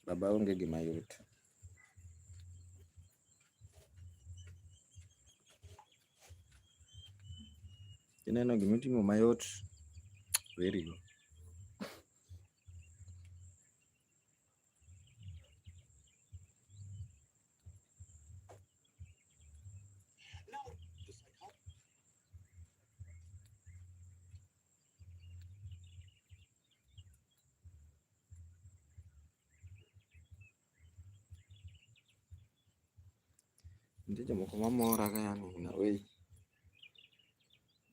Baba onge gima yot. Kineno gimitimo mayot, very good. Ndio jambo mamora yani na wewe.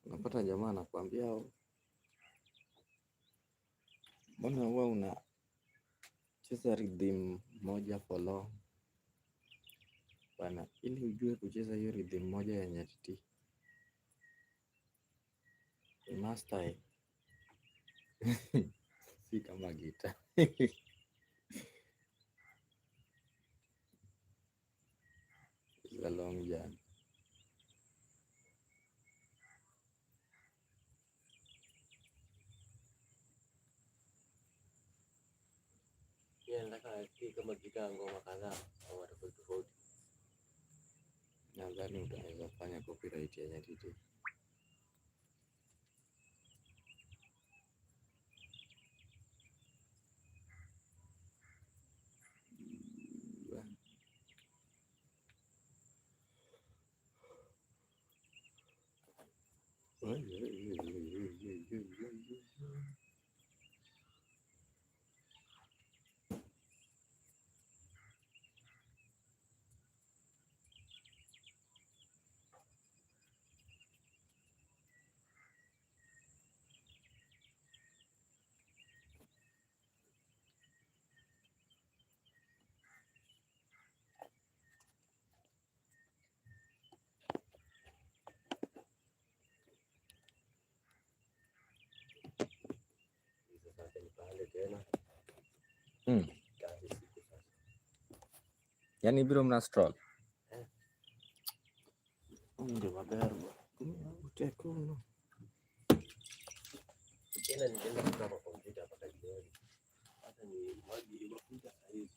Unapata jamaa anakuambia mbona wewe unacheza rhythm moja for long? Bana, ili ujue kucheza hiyo rhythm moja ya Nyatiti, master si kama gita. It's a long journey. Kama gita ngoma kadhaa au tofauti. Nadhani utaweza kufanya copyright ya Nyatiti. Yani bro mna stroll. Ndio magarba. Utekuno. Tena nitaenda kutoka kwa kompyuta hapa jioni. Hata ni maji mafuta hizi.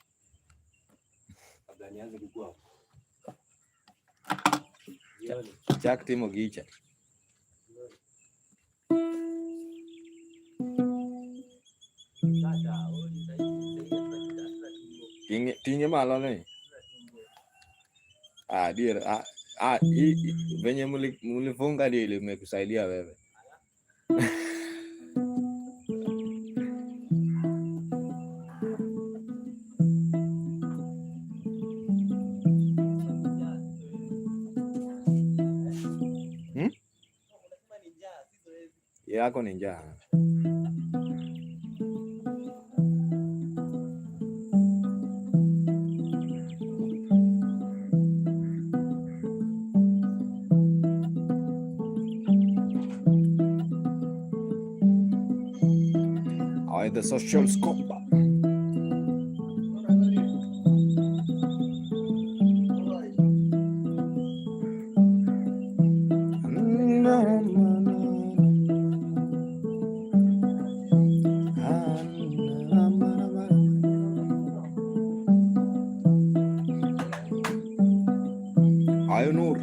Kabla nianze kukua. Jioni. Chak timo gicha. Tinge malo ne. Dear, venye mulifunga ndio limekusaidia wewe. Yako ni njaa. The social scope. Ayunur.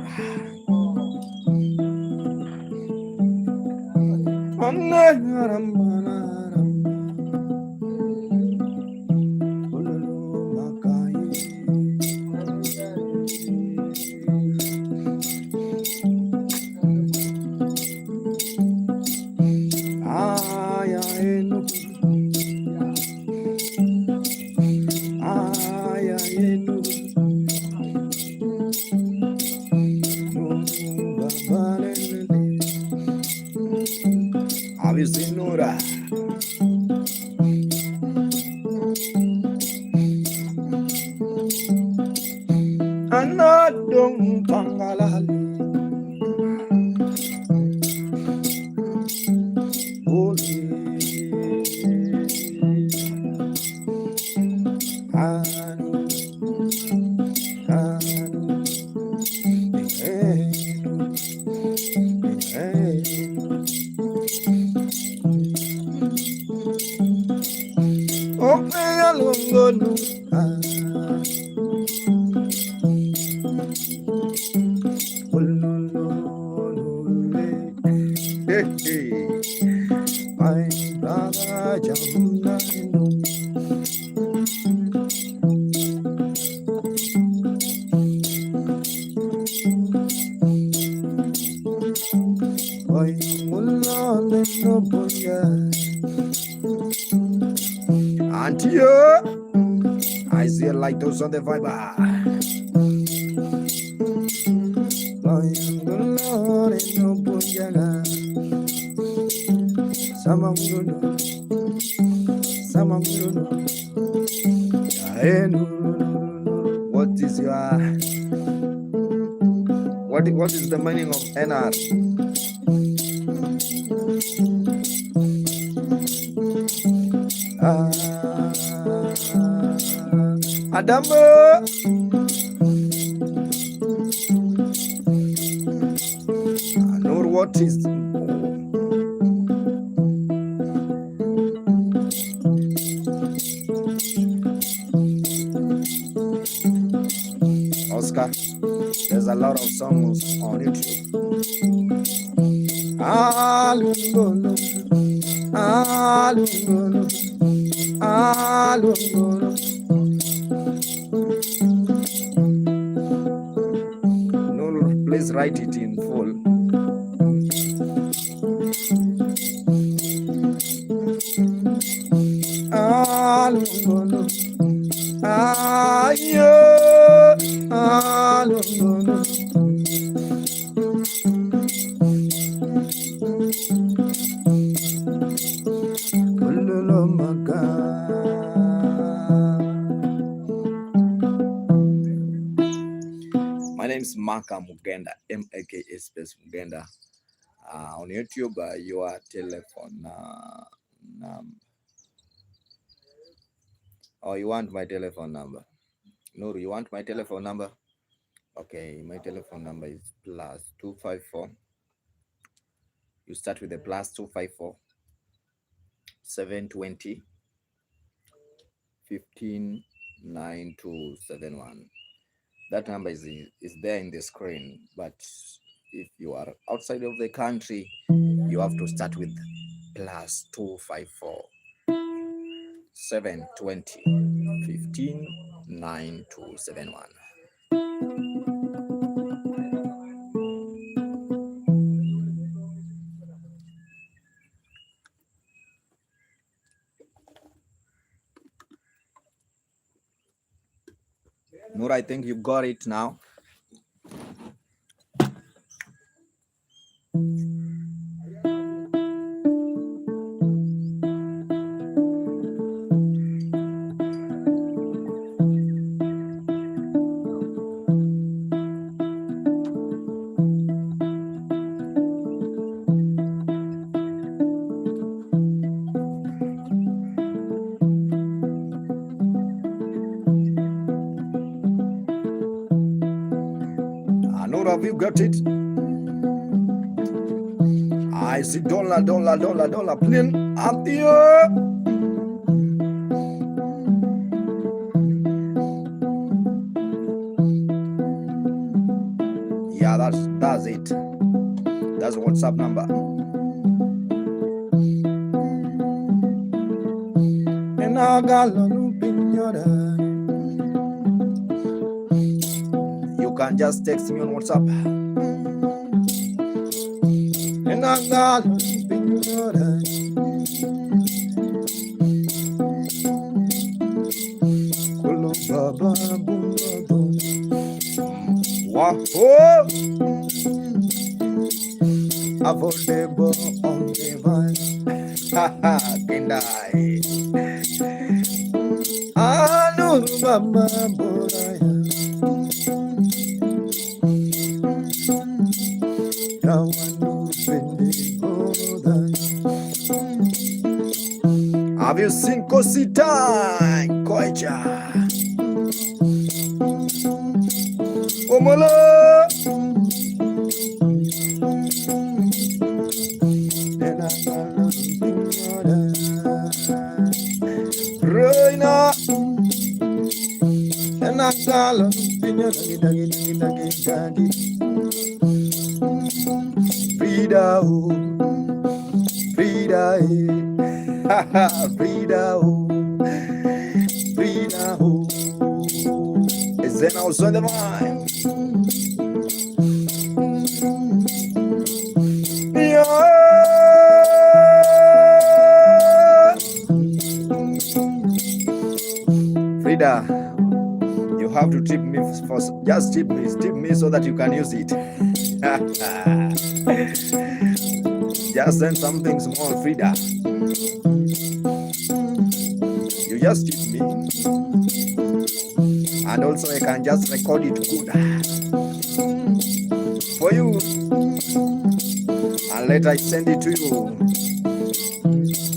Avizinura. Anadong pangalali. Anu. Alungonu. Hey, hey. My brother Jamuna. Auntie, I see like those on the vibe. What is your what is the meaning of NR? Adamo. Nur, what is Oscar? There's a lot of songs on YouTube. Alungolo, alungolo, alungolo. No, please write it in full. Alungolo, ayo, alungolo. My name is Maka Mugenda, M-A-K-A space Mugenda. On YouTube, your telephone number. Oh, you want my telephone number? No, you want my telephone number? Okay, my telephone number is +254. You start with the +254 720 15 9271. That number is there in the screen, but if you are outside of the country, you have to start with +254 720 15 9271. Noor, I think you got it now. Noor, have you got it? I see dollar plane up here. Yeah, that's it. That's WhatsApp number. And I got you can just text me on WhatsApp. And I got Wahoo! Affordable on the vine. Haha, Kendai. Anuru Baba Boraya. Yawanu Bendi Boda. Have you seen Cosita Koicha? Omolo! Roina! Frida, oh, Frida, Frida, oh, Frida, oh. Is then also in the mind? Yeah. Frida, you have to tip me first. Just tip me so that you can use it. Just send something small, Frida. You just tip me, and also I can just record it good for you, and later I send it to you.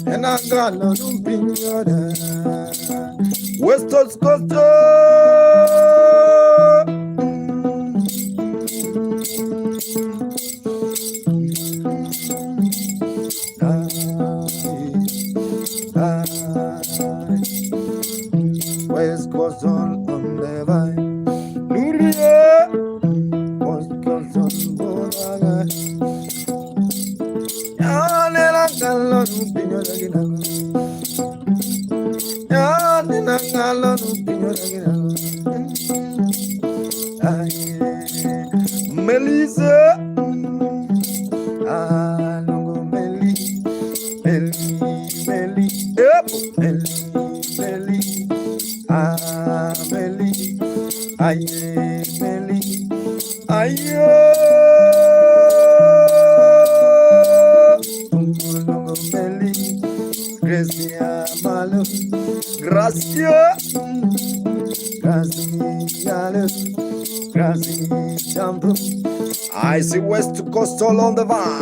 And I got no West Coast, West Coast on the vine. West Coast on Melissa, I see West Coast all on the van.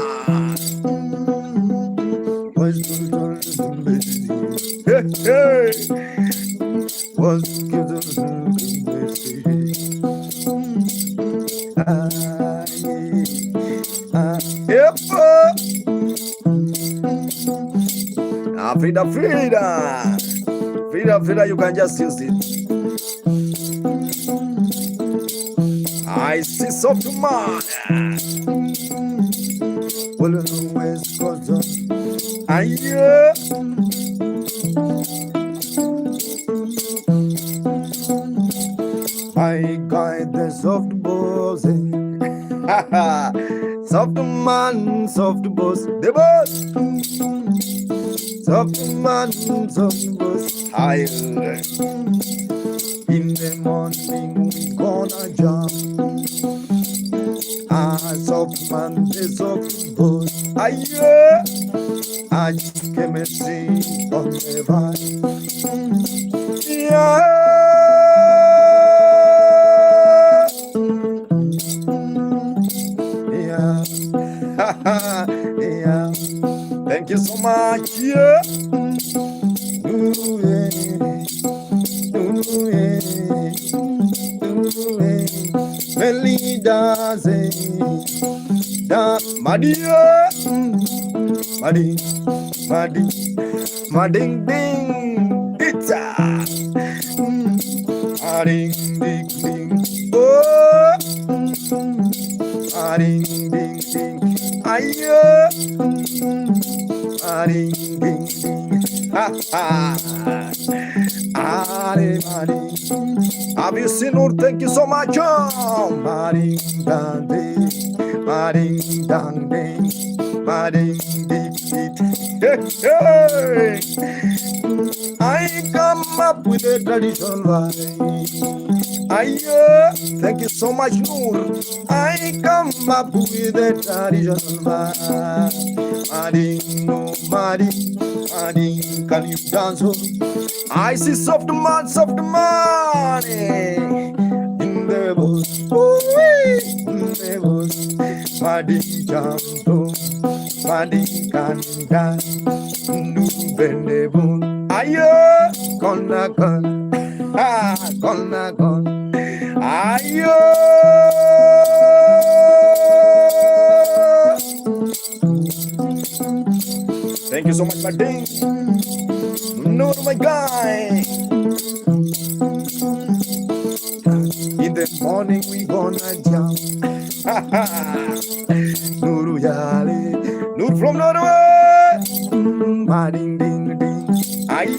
Hey, Frida, you can just use it. I see soft man. Well, West Coast, I guide the soft boss. Soft man, soft boss, the boss. Soft man, soft boss, higher. In the morning, we gonna jump. Soft man, the soft boss. I came and see on the vine. Yeah. Yeah. Thank you so much. Yeah. Ooh, yeah. Ooh, yeah. Ooh, yeah. Melida, Madia, Mading, ding, pizza, Mading, ding, ding, oh, Mading, ding, ding, ayo, Mading, ding, ding, ha ha, Mading. Have you seen her? Thank you so much. Mading, dang, ding, Mading, dang, ding, Mading, ding, ding. Hey, I come up with a traditional vibe. Thank you so much, Noor. I come up with a traditional vibe. Mading, no, Mading, can you dance? I see soft man, in the bush, in the bush. Mading jump, Mading can dance, no bendable. Ayo, gonna, ayo. Thank you so much, Mading. No, my guy. the morning we gonna jam. Nuru Yale, Nur from Norway. Ding ding ding. Aye,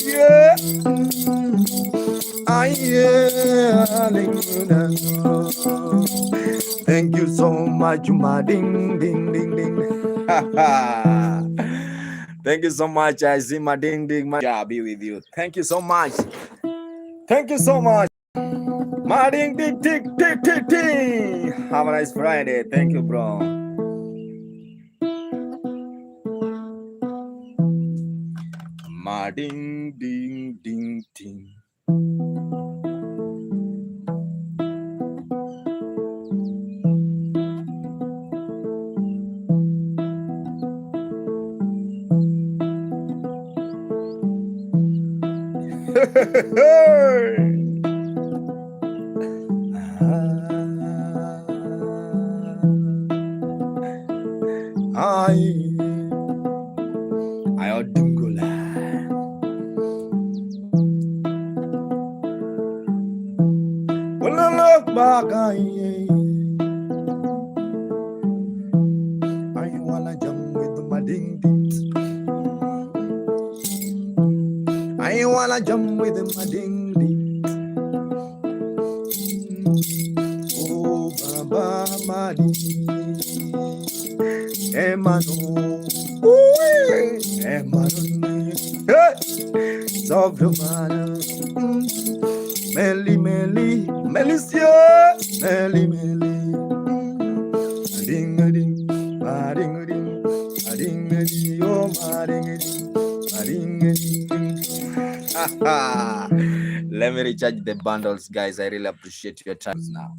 thank you so much, ma ding ding ding ding. Thank you so much. I see my ding ding. My job be with you. Thank you so much. Thank you so much. My ding ding tick tick tick tick. Have a nice Friday. Thank you, bro. Ma ding ding ding ding. I dingula. When I look back, I wanna jump with my ding ding. I wanna jump with my ding ding. Oh, Baba Madi, Emmanuel, Emmanuel, Sobremana, Melly, Melly, Melicia, Melly, Melly, ding a ding, a ding a ding, a ding a ding, oh, a ding a ding, a ding a ding. Let me recharge the bundles, guys. I really appreciate your time now.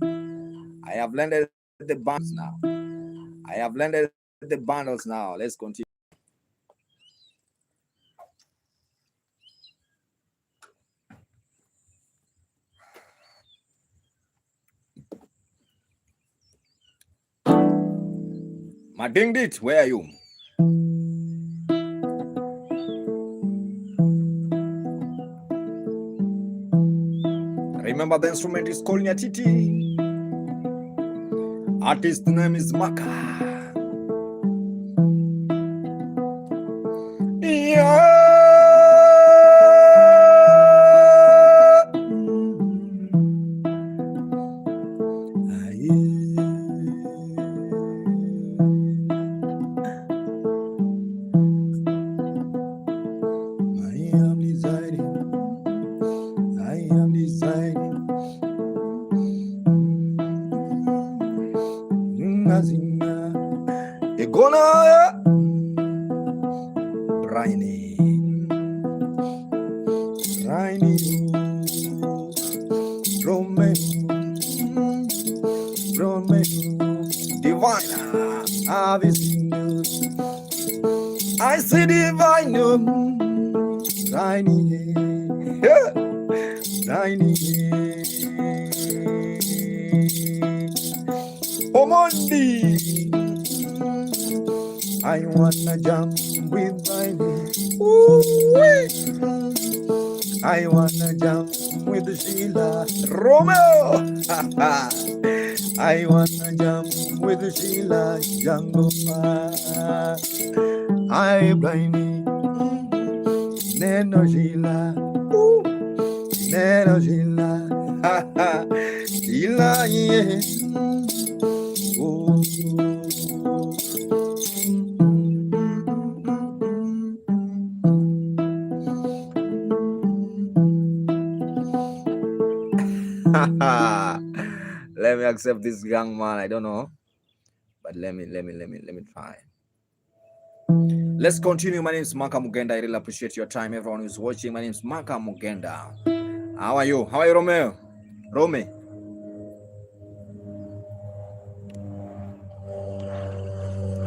I have landed the bundles now. I have landed the bundles now. Let's continue. My ding dit, where are you? Remember the instrument is called Nyatiti. Artist name is Maka. Yeah. I see divine, tiny, tiny. Omondi, I wanna jump with Tiny. I wanna jump with Sheila Romeo. I wanna jump with Sheila Jangoma. I blind Neno Sheila, Neno Sheila, Sheila, yeah. Oh. Let me accept this young man. I don't know, but let me try. Let's continue. My name is Maka Mugenda. I really appreciate your time. Everyone who's watching, my name is Maka Mugenda. How are you? How are you, Romeo? Rome.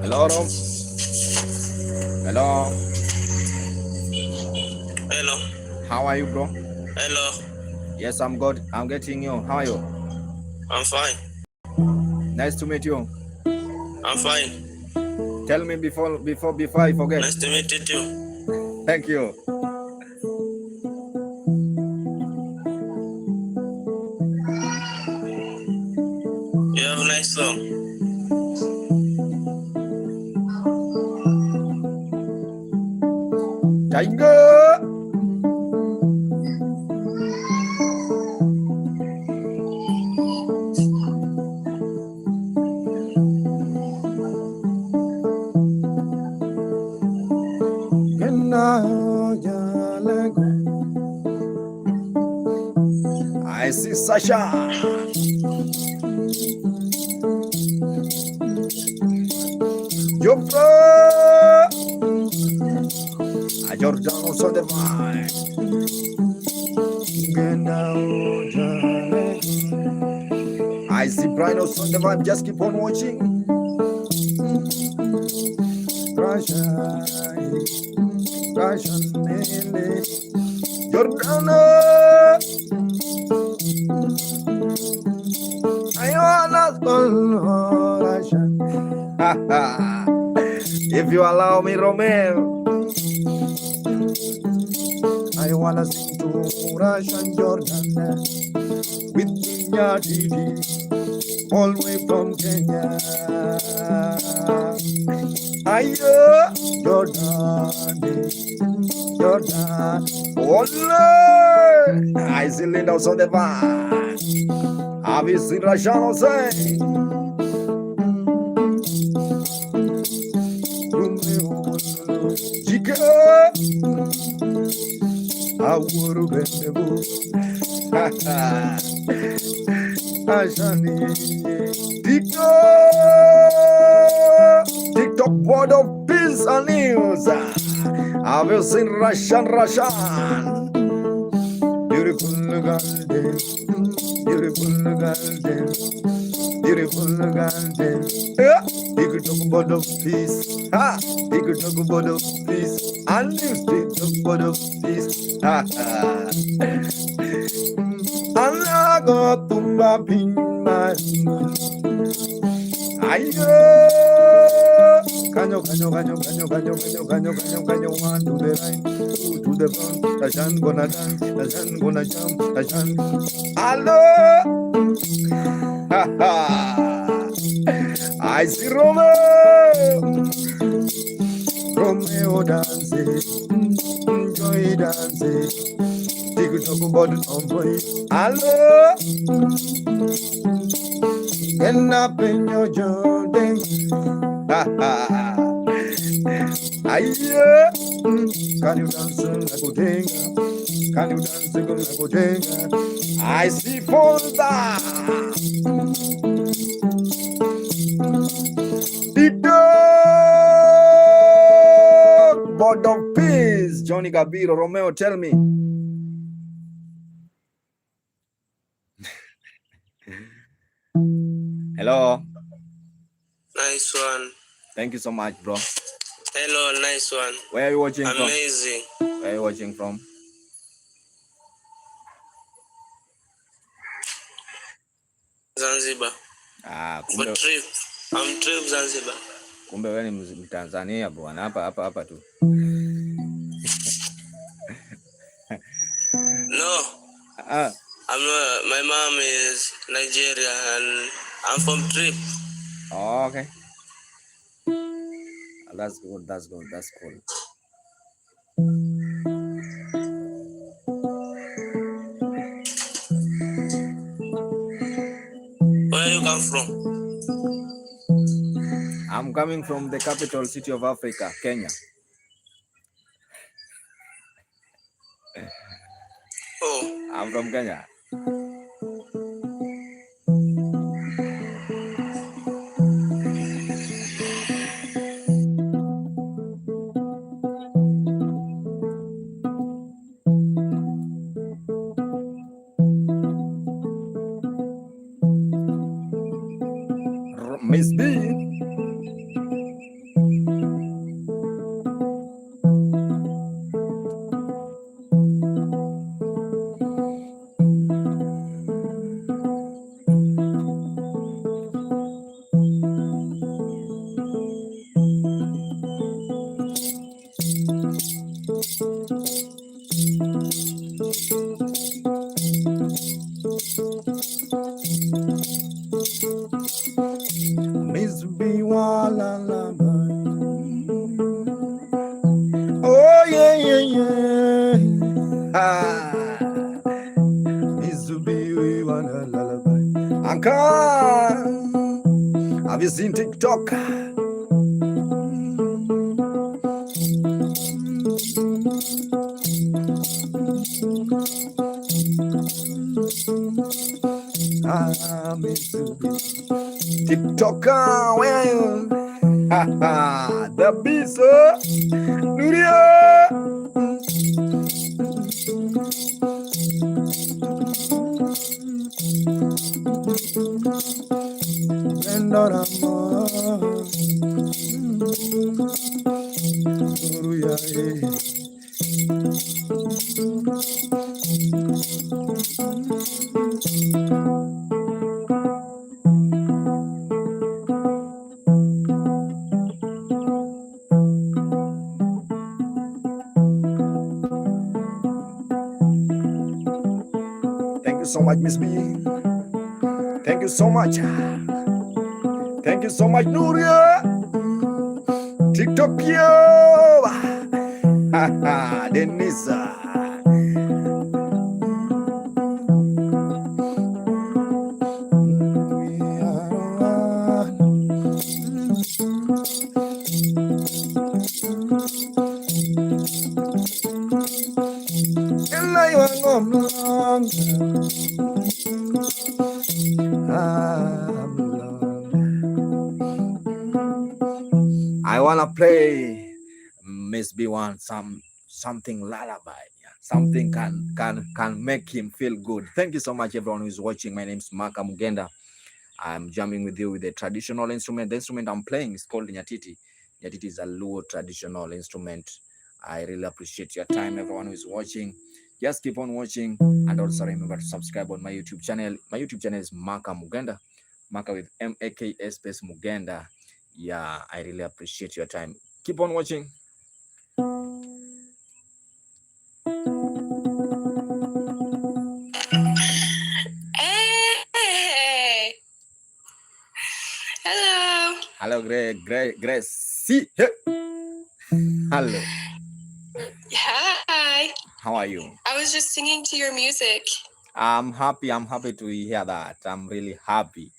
Hello, Rom. Hello. Hello. How are you, bro? Hello. Yes, I'm good. I'm getting you. How are you? I'm fine. Nice to meet you. I'm fine. Tell me before I forget. Nice to meet you too. Thank you. You have a nice song. Tiger. I see Sasha. Jofra. A Giordano's on the vine. I see Brinos on the vibe. Just keep on watching. Giordano. If you allow me, Romeo, I wanna sing to Russian Jordan with Nyatiti, all the way from Kenya. Ayo, Jordan, Ole! I see Linda's on the vine. Have you seen Russian say? TikTok World of Peace and News. Have you seen Russian? Beautiful garden, TikTok World of Peace. TikTok World of Peace and News. TikTok World of Peace. Alaga tumba pima. Ayo, canyo, 1 to the right, 2 to the front. Tashan gonna dance, Tashan gonna jump, Tashan. Hello, I see Romeo dancing, enjoy dancing. TikTok body on boy. Hello, end up in your Jordan. Aye, can you dance like a dinga? Can you dance like a dinga? I see Fonda. The dog, God of peace. Johnny Gabiro, Romeo, tell me. Hello. Nice one. Thank you so much, bro. Hello, nice one. Where are you watching from? Amazing. Where are you watching from? Zanzibar. For trip. I'm trip Zanzibar. Kumbe wewe ni Mtanzania bwana, hapa tu. No. My mom is Nigeria and I'm from trip. Oh, okay. That's good. That's cool. Where you come from? I'm coming from the capital city of Africa, Kenya. Oh. I'm from Kenya. Miss B. Mizubi, we wanna lullaby. Uncle, have you seen TikTok? Mizubi. TikToker, where are you? The beast, Nuria. Thank you so much, Miss B. Thank you so much. Thank you so much, Nuria. TikTok, yo. Denisa. I wanna play Miss B1 something lullaby. Something can make him feel good. Thank you so much, everyone who is watching. My name is Maka Mugenda. I'm jamming with you with a traditional instrument. The instrument I'm playing is called Nyatiti. Nyatiti is a Luo traditional instrument. I really appreciate your time, everyone who is watching. Just keep on watching, and also remember to subscribe on my YouTube channel. My YouTube channel is Maka Mugenda, Maka with MAKA space Mugenda. Yeah, I really appreciate your time. Keep on watching. Hey. Hello. Hello, Grace. See. Hey. Hello. Hi. How are you? I was just singing to your music. I'm happy to hear that. I'm really happy.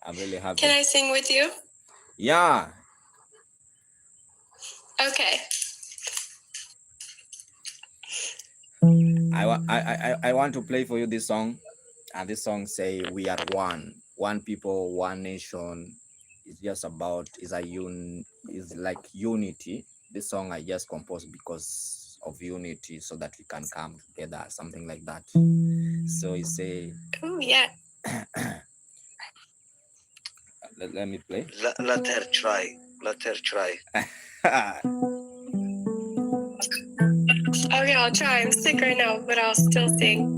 Can I sing with you? Yeah. Okay. I want to play for you this song, and this song say we are one people, one nation. It's just about is like unity. This song I just composed because of unity, so that we can come together, something like that. So you say, oh yeah. let me play. Let her try. Let her try. Okay, I'll try. I'm sick right now, but I'll still sing.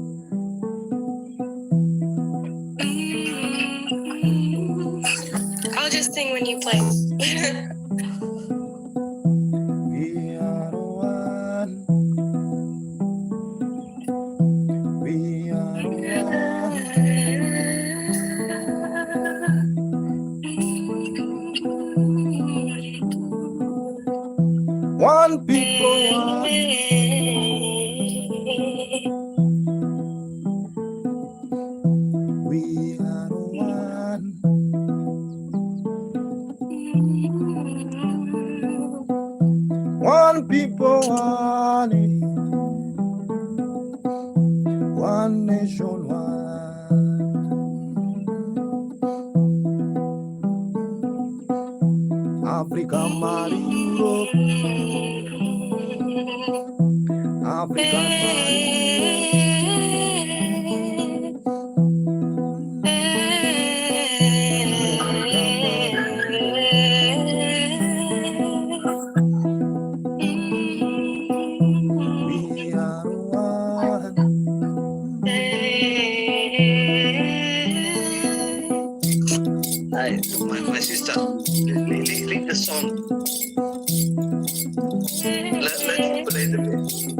I'll just sing when you play. We are one. We are one people. We are one. One people, one nation, one. Africa, Mali, Europe. Africa, Mali, we are one. Hi, my sister. Leave the song. Let's play the music.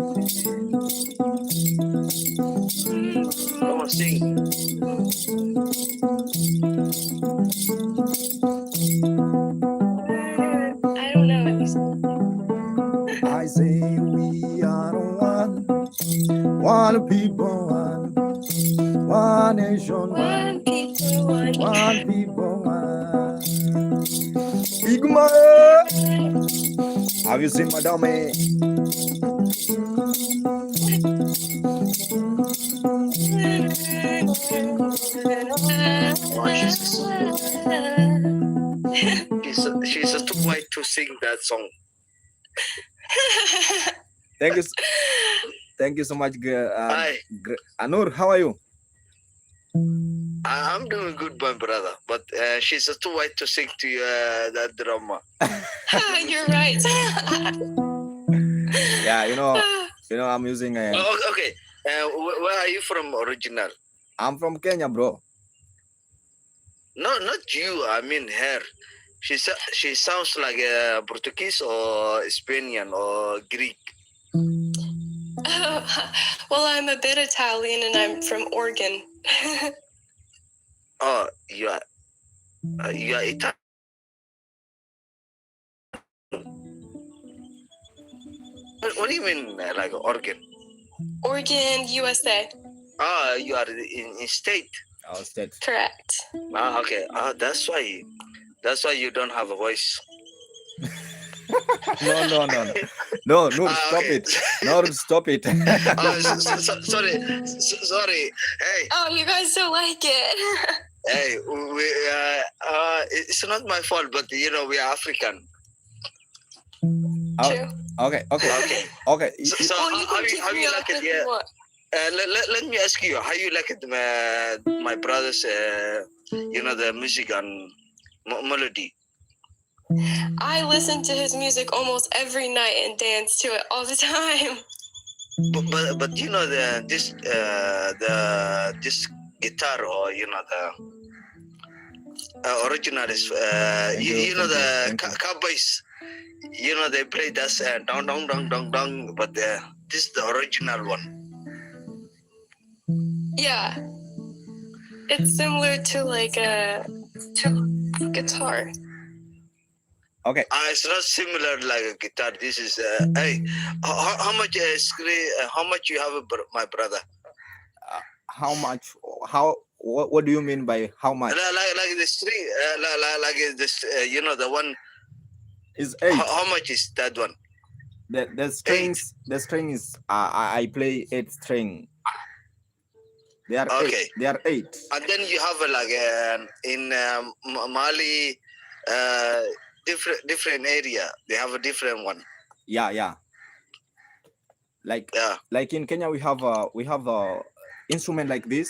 Come on, sing. I don't know. I say we are one. One people, one nation, One people, one people, one. Igma. Have you seen Madame? She's too white to sing that song. Thank you, thank you so much, Hi. Anur. How are you? I'm doing good, my brother, but she's too white to sing to that drama. You're right. Yeah, I'm using a. Oh, okay. Where are you from original? I'm from Kenya, bro. No, not you. I mean her. She sounds like a Portuguese or Spanish or Greek. Well, I'm a bit Italian and I'm from Oregon. Oh, you are Italian. What do you mean, like Oregon? Oregon, USA. Ah, you are in state. Our state. Correct. Ah, okay. Ah, that's why you don't have a voice. No, stop okay. it. No, stop it. Sorry. Hey. Oh, you guys don't like it. Hey, it's not my fault, but we are African. True. Okay. So how you like it? Yeah. Let me ask you, how you like it, my brothers? The music and melody. I listen to his music almost every night and dance to it all the time. But this guitar, or the original is the cowboys. They play that dong dong dong dong dong, but this is the original one. Yeah, it's similar to like a guitar. Okay. It's not similar like a guitar. This is hey, how much screen? How much you have, my brother? How much? What do you mean by how much? Like the string, like this. The one is 8. How much is that one? The strings. 8. The string is I play 8 string. They are okay. 8. They are 8. And then you have in Mali, different area. They have a different one. Yeah. Like in Kenya, we have instrument like this.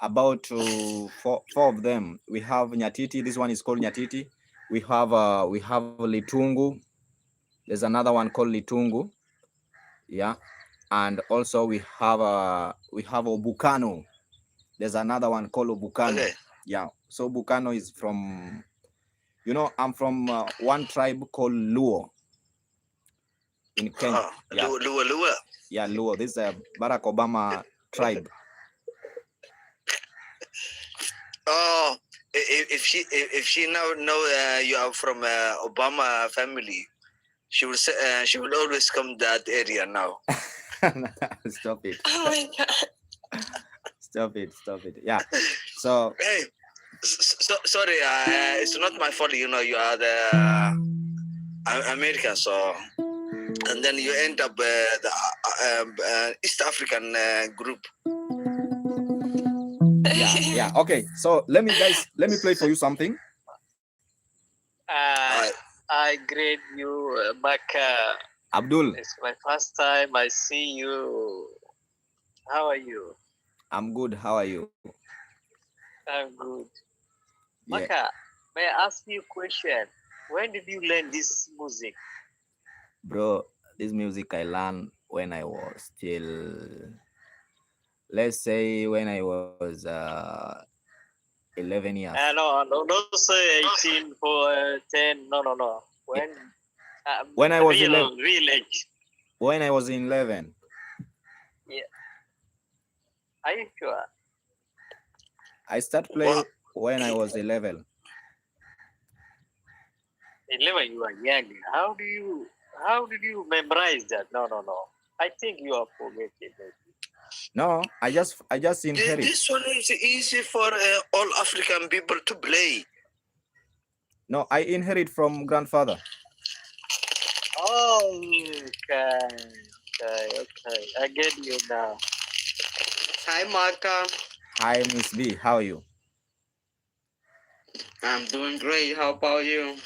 About 4 of them. We have Nyatiti. This one is called Nyatiti. We have Litungu. There's another one called Litungu. Yeah, and also we have Obukano. There's another one called Obukano. Okay. Yeah, so Obukano is from, I'm from one tribe called Luo in Kenya. Yeah. Luo. Yeah, Luo. This is a Barack Obama tribe. Oh, if she now know you are from Obama family, she will say, she will always come that area now. Stop it. Oh my god. Stop it. Yeah. So hey, sorry, it's not my fault. You are the American, so and then you end up the East African group. Yeah. Okay. So let me play for you something. I greet you, Maka. Abdul. It's my first time I see you. How are you? I'm good. How are you? I'm good. Yeah. Maka, may I ask you a question? When did you learn this music? Bro, this music I learned when I was still, let's say when I was 11 years. No, don't say 18 for 10. No. When I was real age. When I was in 11. Yeah. Are you sure? I started playing when I was 11. 11, you are young. How did you memorize that? No. I think you are forgetting. No, I just inherit. This one is easy for all African people to play. No, I inherit from grandfather. Oh, okay. I get you now. Hi, Marka. Hi, Miss B. How are you? I'm doing great. How about you?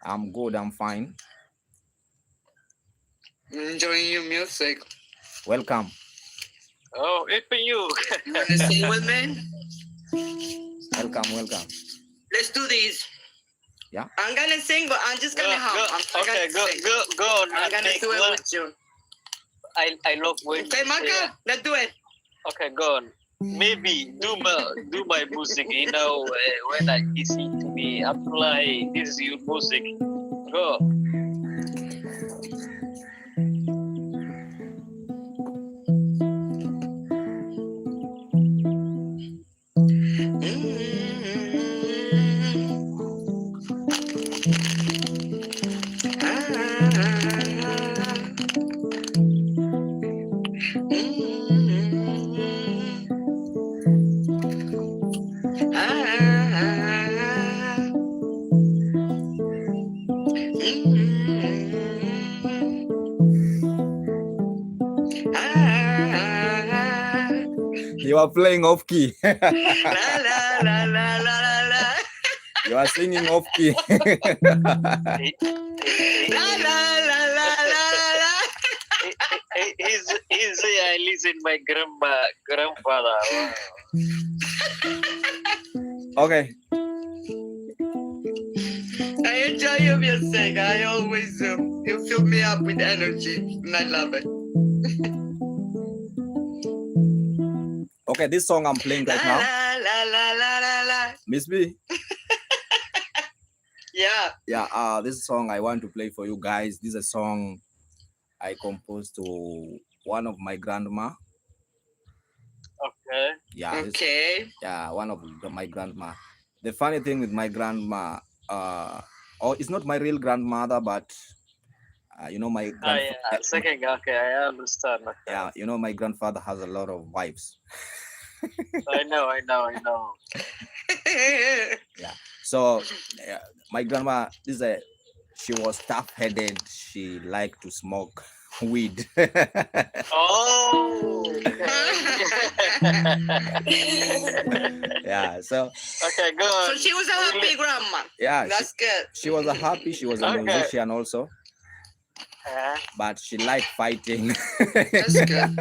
I'm good. I'm fine. Enjoying your music. Welcome. Oh, it's for you. You want to sing with me? Welcome. Let's do this. Yeah. I'm gonna sing, but I'm just gonna hum. Go on. I'm gonna do it with you. I love when. Okay, Marka, let's do it. Okay, go on. Maybe do my music. You know, when I listen to me apply this is your music. Go. You are playing off key. La la la la la la. You are singing off key. La la la la la la. I listen my grandfather. Wow. Okay. I enjoy your music. I always do. You fill me up with energy, and I love it. Okay, this song I'm playing right now. La la la la la la. Miss B. Yeah. Yeah, this song I want to play for you guys. This is a song I composed to one of my grandma. Okay. Yeah. Okay. One of my grandma. The funny thing with my grandma, it's not my real grandmother, but you know my second. Okay, I understand. Okay. Yeah, you know my grandfather has a lot of wives. I know. Yeah. So my grandma she was tough-headed. She liked to smoke weed. Oh. Yeah. So. Okay, good. So she was a happy grandma. Yeah. That's good. She was a happy. She was a musician also. But she liked fighting. That's good.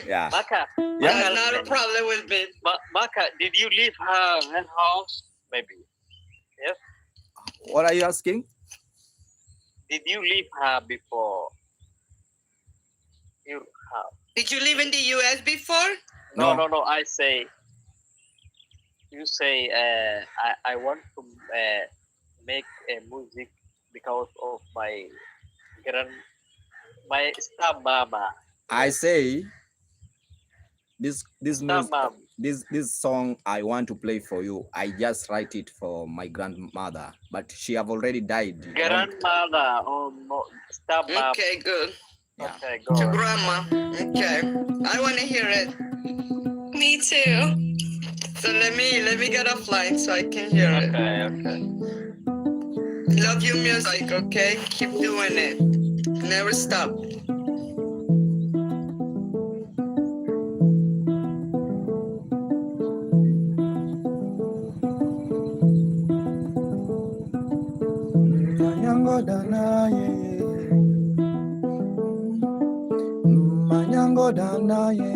Yeah. Maka, that's not a problem with me. Maka, did you leave her house? Maybe. Yes. What are you asking? Did you leave her before? Did you live in the US before? No. I say. You say. I want to make music because of my stepmama. I say this music, this song I want to play for you. I just write it for my grandmother, but she have already died. Grandmother or stepmama. Okay, good. Yeah. Okay, go. To grandma. Okay, I want to hear it. Me too. So let me get offline so I can hear it. Okay. Love your music, okay? Keep doing it. Never stop. Manyango dana ye,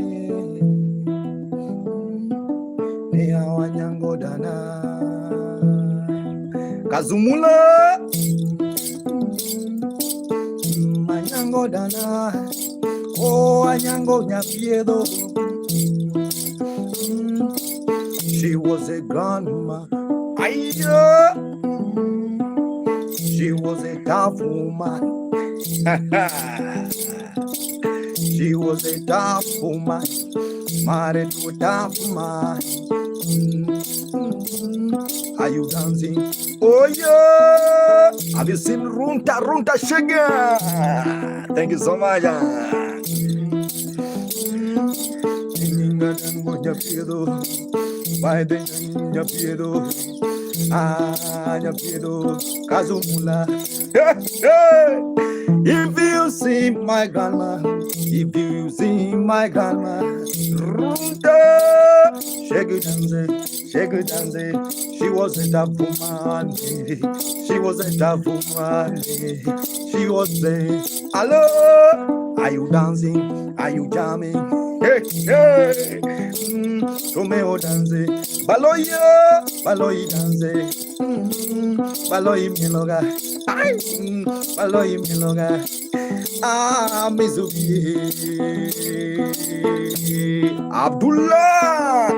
ya wanyango dana, Kazumula, manyango dana, oh wanyango nyapiedo. She was a grandma, she was a tough woman. She was a tough woman, married to a tough man. Are you dancing? Oh yeah. Have you seen Runta Sugar? Thank you so much. If you see my grandma, if you see my grandma, shake it dance. She was a tough woman, she was a tough woman. She was saying, hello, are you dancing? Are you jamming? Hey, hey, Romeo dance, baloya, baloyi dance, baloyi miloga, ay, baloyi miloga. Ah, Mizuki Abdullah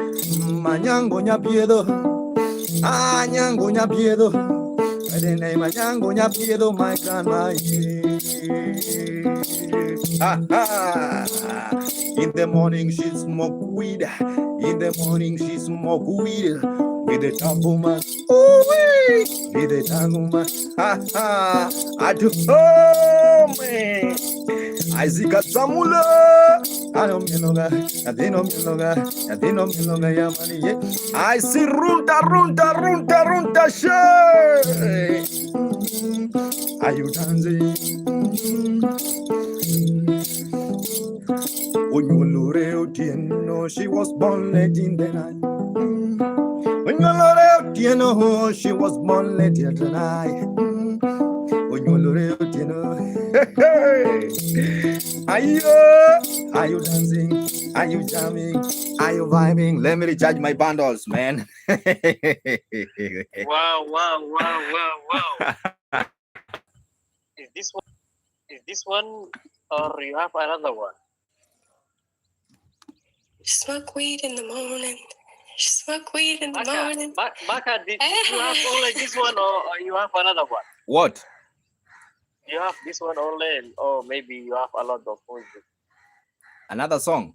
Manyango Nyapiedo Nyango Nyapiedo Adene Manyango Nyapiedo my grandma In the morning she smoke weed In the morning she smoke weed With the tambo man With the tango man I do man Isaac Zamula. I don't milonga, Adino milonga, Adino milonga Yamani. I see runta, shay. Are you dancing? When you lure Tieno, she was born late in the night. When you lure Tieno, she was born late in the night. When you lure Tieno, are you dancing? Are you jamming? Are you vibing? Let me recharge my bundles, man. Wow. Is this one or you have another one? Smoke weed in the morning. Smoke weed in the morning. Baka, did you have only this one or you have another one? What? You have this one only, or maybe you have a lot of music. Another song?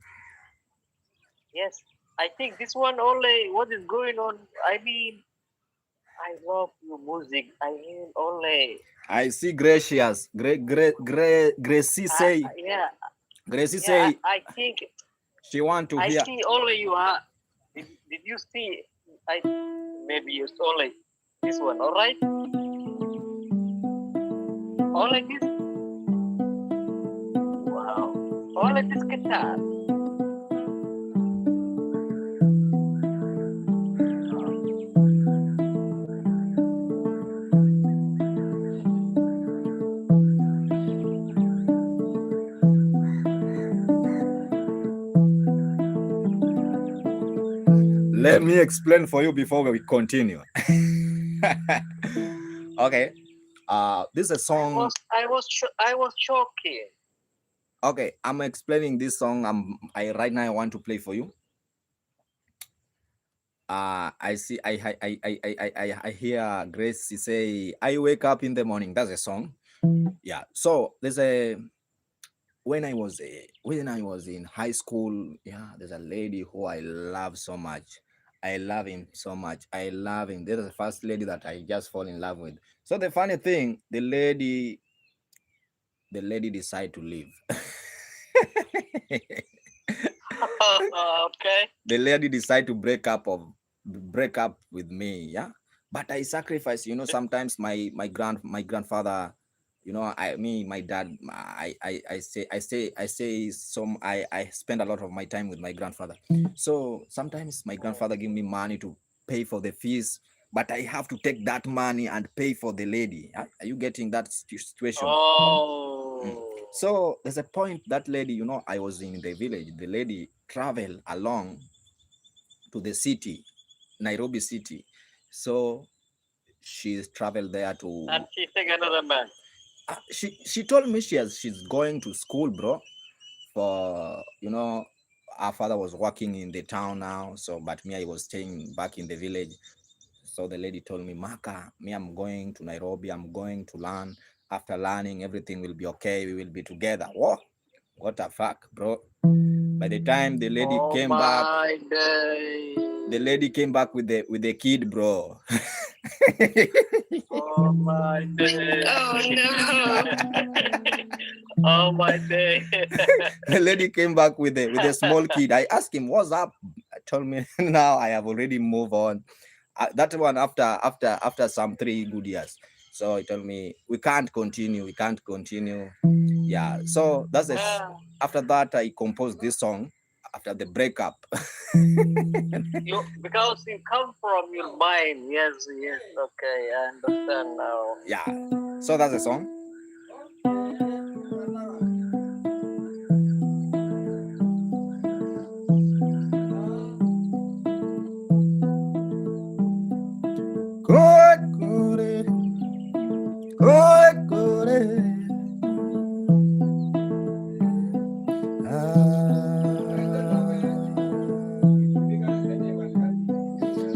Yes, I think this one only. What is going on? I mean, I love your music. I mean, only. I see Gracious. Gracie say. Yeah. Gracie say. I think she want to hear. I see only you have. Did you see? Maybe you saw only this one. All right. All like this. Wow. All like this guitar. Let me explain for you before we continue. Okay. This is a song. I was shocking. Okay, I'm explaining this song. Right now I want to play for you. I see. I hear Grace say, "I wake up in the morning." That's a song. Yeah. So there's a. When I was in high school, yeah, there's a lady who I love so much. I love him so much. I love him. This is the first lady that I just fall in love with. So the funny thing, the lady decided to leave. Okay. The lady decided to break up with me. Yeah, but I sacrifice. Sometimes my grandfather. My dad. I spend a lot of my time with my grandfather. So sometimes my grandfather give me money to pay for the fees, but I have to take that money and pay for the lady. Are you getting that situation? Oh. So there's a point that lady, I was in the village. The lady traveled along to the city, Nairobi city. So she's traveled there to. And she take another man. She told me she's going to school, bro. For our father was working in the town now. So, but me, I was staying back in the village. So the lady told me, Maka, me, I'm going to Nairobi. I'm going to learn. After learning, everything will be okay. We will be together. What the fuck, bro? By the time the lady came back, The lady came back with the kid, bro. Oh my day. Oh no. Oh my day. The lady came back with a small kid. I asked him, "What's up?" I told me, "Now I have already moved on." That one after some 3 good years. So he told me, "We can't continue. We can't continue." Yeah. So that's it. After that, I composed this song after the breakup. Because you come from your mind. Yes, yes. Okay, I understand now. Yeah. So that's the song.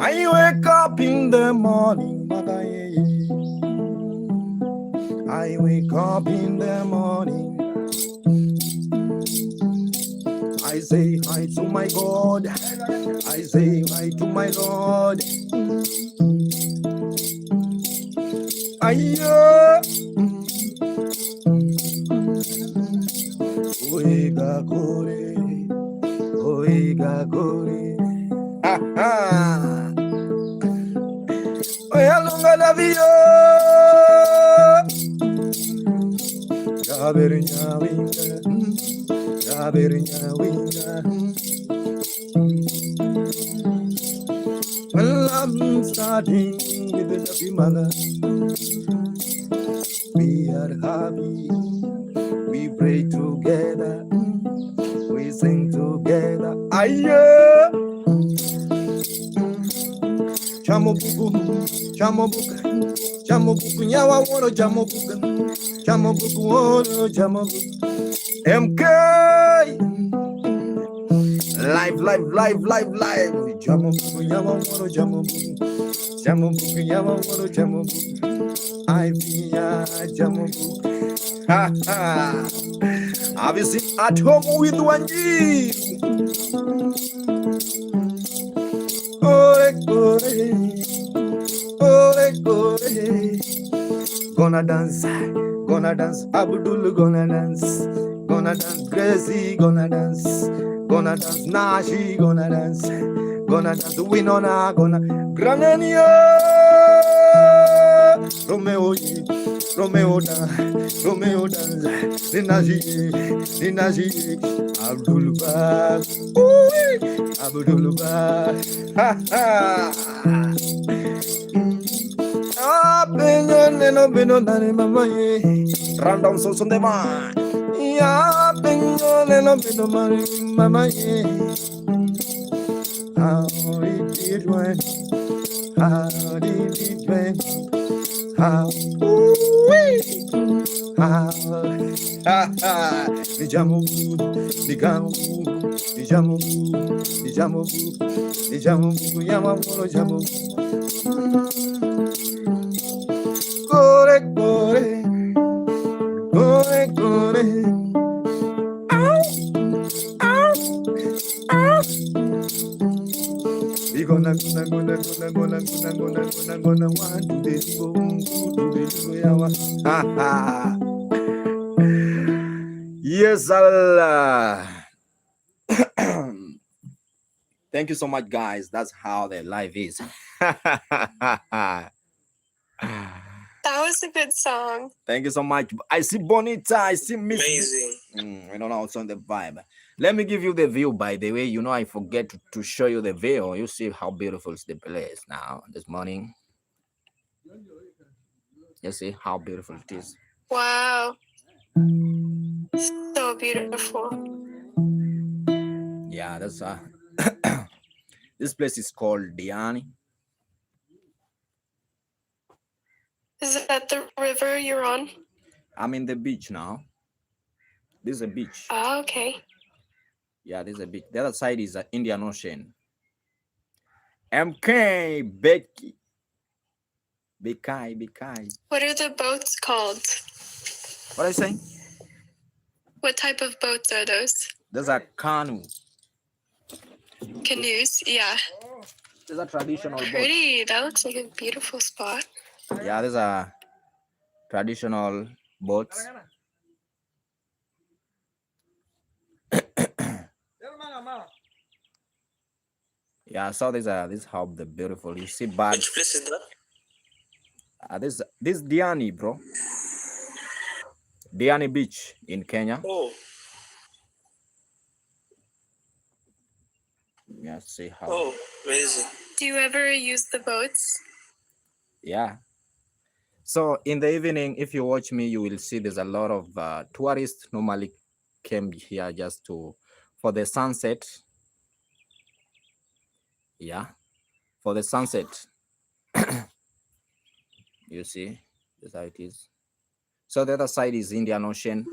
I wake up in the morning, I wake up in the morning. I say hi to my God. I say hi to my Lord. Oiga gore, oiga gore. Ha ha. Oya lunga da vio. Gaberinya winga, gaberinya winga. Well, I'm starting with the happy mother. We are happy. We pray together. We sing together. Aye. Chamobuku, chamobuku, chamobuku. Nyawa wono chamobuku, chamobuku wono chamobuku. MK. Live. Chamobuku, nyawa wono chamobuku. Chamobuku, nyawa wono chamobuku. I feel chamobuku. Ha ha. Have you seen At Home with Wanji? Ore, ore. Gonna dance, Abdul gonna dance, Gracie gonna dance, Nashi gonna dance, Winona gonna, Granania, Romeo dance, Ninaji, Abdul Bar, ha ha. Beno nane mama ye, random so on the man. Ya beno mama ye. How did it went? How did it went? How? Nijamu, yama mono jamu. Gore. We gonna want to this Yes, Allah. Thank you so much, guys. That's how their life is. That was a good song. Thank you so much. I see Bonita. I see Miss. Amazing. I don't know what's on the vibe. Let me give you the view, by the way. You know, I forget to show you the view. You see how beautiful is the place now this morning. You see how beautiful it is. Wow. So beautiful. Yeah, that's this place is called Diani. Is that the river you're on? I'm in the beach now. This is a beach. Oh, okay. Yeah, this is a beach. The other side is the Indian Ocean. MK Becky. Bekai. What are the boats called? What are you saying? What type of boats are those? Those are canoe. Canoes? Yeah. These are traditional boats. Pretty. That looks like a beautiful spot. Yeah, these are traditional boats. Yeah, so these are how the beautiful. You see birds. Which place is that? This Diani, bro. Diani Beach in Kenya. Oh, Yeah, see how. oh, where is it? Do you ever use the boats? Yeah. So in the evening, if you watch me, you will see there's a lot of tourists normally came here just for the sunset. Yeah, for the sunset. You see, that's how it is. So the other side is Indian Ocean.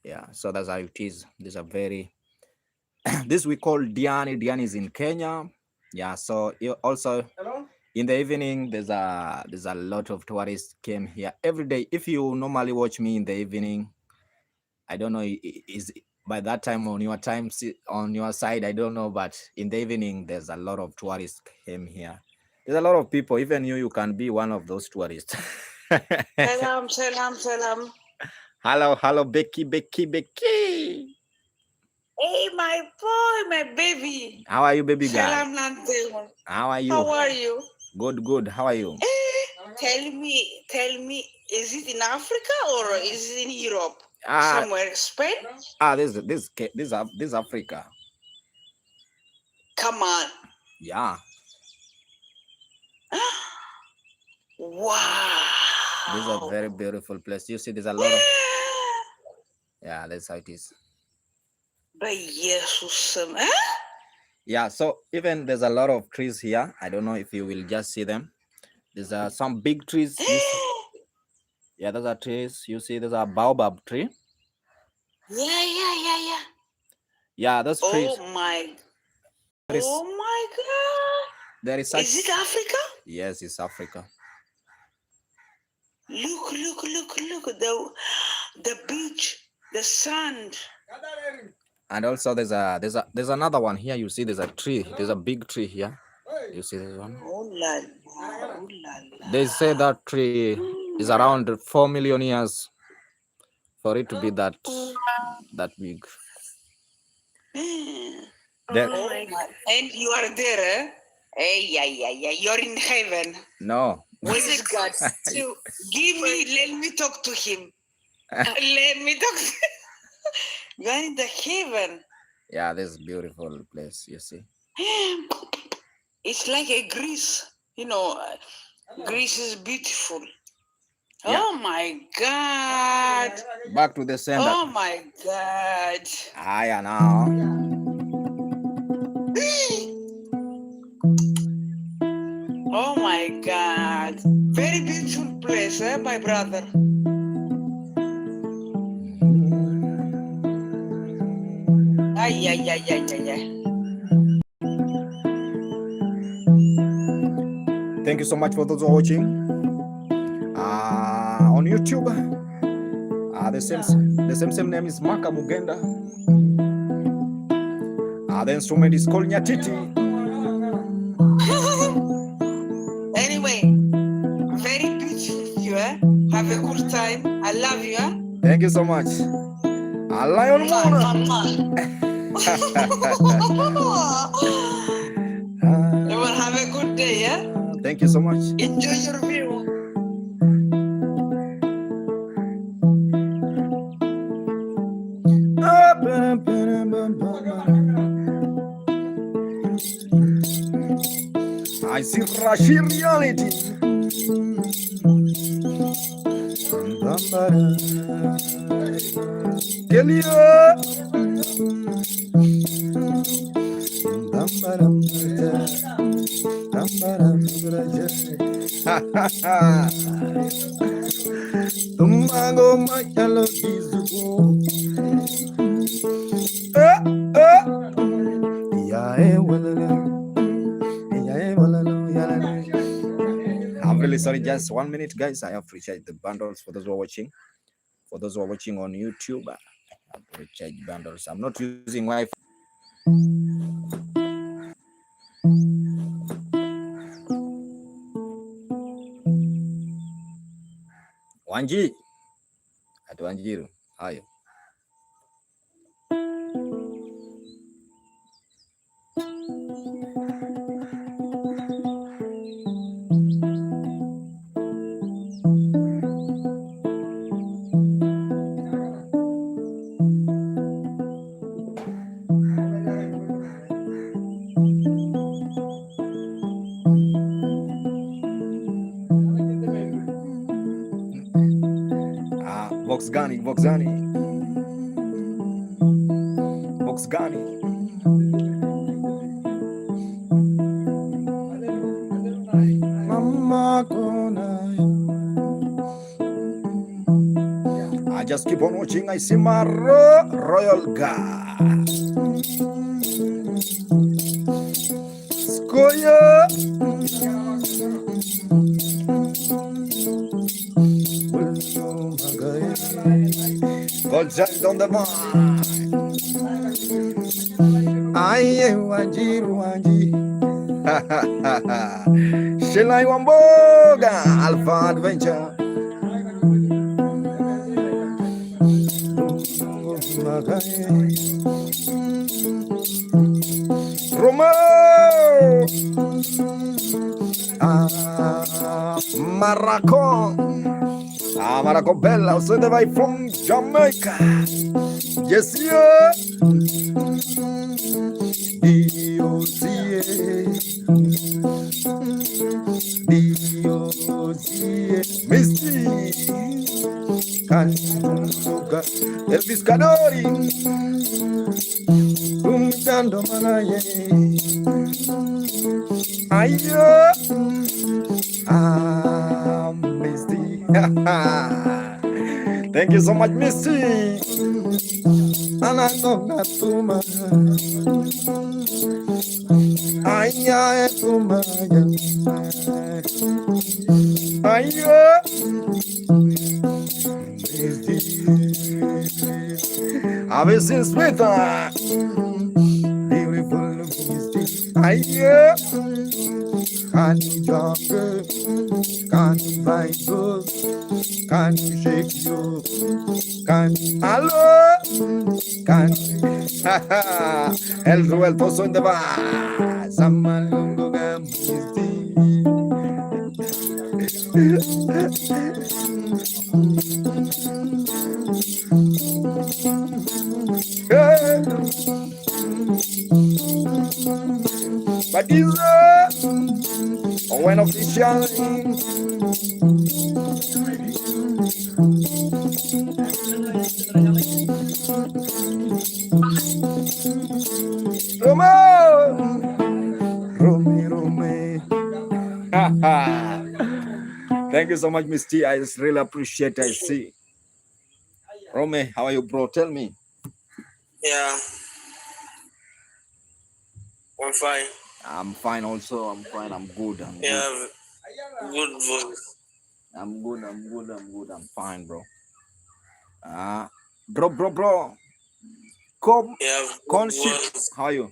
Yeah, so that's how it is. These are very this we call Diani. Diani is in Kenya. Yeah, so also in the evening there's a lot of tourists came here every day. If you normally watch me in the evening, I don't know is by that time on your time on your side, I don't know, but in the evening there's a lot of tourists came here. There's a lot of people. Even you can be one of those tourists. Salam, salam, salam. Hello, Becky. Hey, my boy, my baby. How are you, baby girl? Salam, Nante. How are you? How are you? Good. How are you? Tell me, is it in Africa or is it in Europe? Somewhere, Spain? This Africa. Come on. Yeah. Wow. This is a very beautiful place. You see, there's a lot of. Yeah, that's how it is. Yeah, so even there's a lot of trees here. I don't know if you will just see them. There's some big trees. Yeah, those are trees. You see, there's a baobab tree. Yeah. Yeah, those trees. Oh my God. There is Is it Africa? Yes, it's Africa. Look. The beach, the sand. And also there's another one here. You see, there's a tree. There's a big tree here. You see this one? Oh la la. They say that tree is around 4 million years for it to be that big. Oh my God. And you are there, eh? Hey, yeah. You're in heaven. No. Where is God? Let me talk to him. Let me talk to him. You are in the heaven. Yeah, this beautiful place, you see. It's like a Greece. You know, Greece is beautiful. Yeah. Oh my God. Back to the center. Oh my God. I know. Oh my God. Very beautiful place, eh, my brother? Ay. Thank you so much for those who are watching on YouTube. The same name is Maka Mugenda. The instrument is called Nyatiti. Anyway, very beautiful you, eh? Have a good time. I love you, eh? Thank you so much. Lion Everyone have a good day, yeah? Thank you so much. Enjoy your view. I see Rashi reality. Tumango makalo kizuko. I'm really sorry, just 1 minute, guys. I appreciate the bundles for those who are watching. For those who are watching on YouTube, recharge bundles. I'm not using Wi-Fi. Wanji. Atu Wanjiru. Hayo. Box gani. Mama Kona. I just keep on watching. I see my royal guy. Skoya. Voltando on the mind. Aye, Wanji. Shilai Wamboga, Alpha Adventure. Roma. Maraco Bella, so the way from Jamaica. Yes, yeah. Misty. Elvis Canori. Umtando manaye. Ayo. Misty. Thank you so much, Misty. Anatoma tuma. Aya tuma. Ayo. I've been since with her. Beautiful Misty. Ayo. Can you jump? Can you bite good? Can you shake you? Can hello? Can el ruelto son de va. Samalungo Misty. But is when official Rome. Thank you so much, Miss T. I just really appreciate it. I see. Rome, how are you, bro? Tell me. Yeah. I'm fine. I'm fine also. I'm fine. I'm good. Good voice. I'm good. I'm fine, bro. Bro. Come. Yeah. How are you?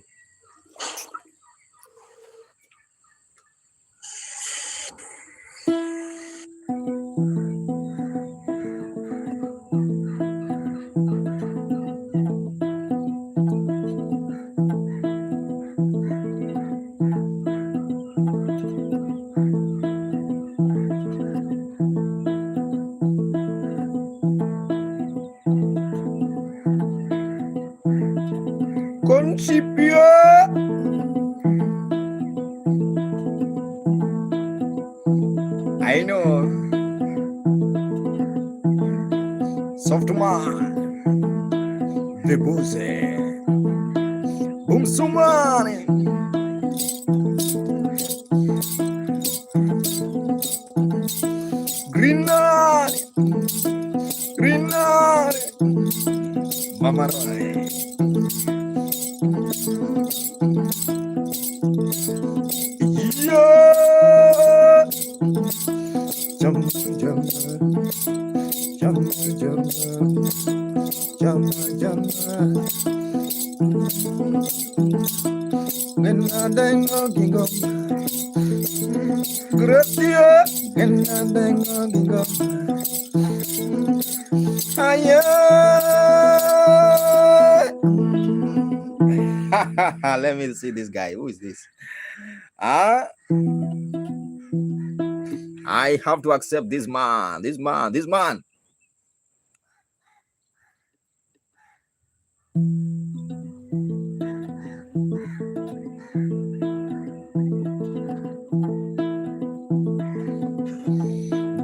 Concipio. I know. Soft man. The booze. Boom sumane. Grinare. Mama Rai. Jama jama. Genandengo gingo. Gratia. Genandengo gingo. Aya. Let me see this guy. Who is this? I have to accept this man. This man.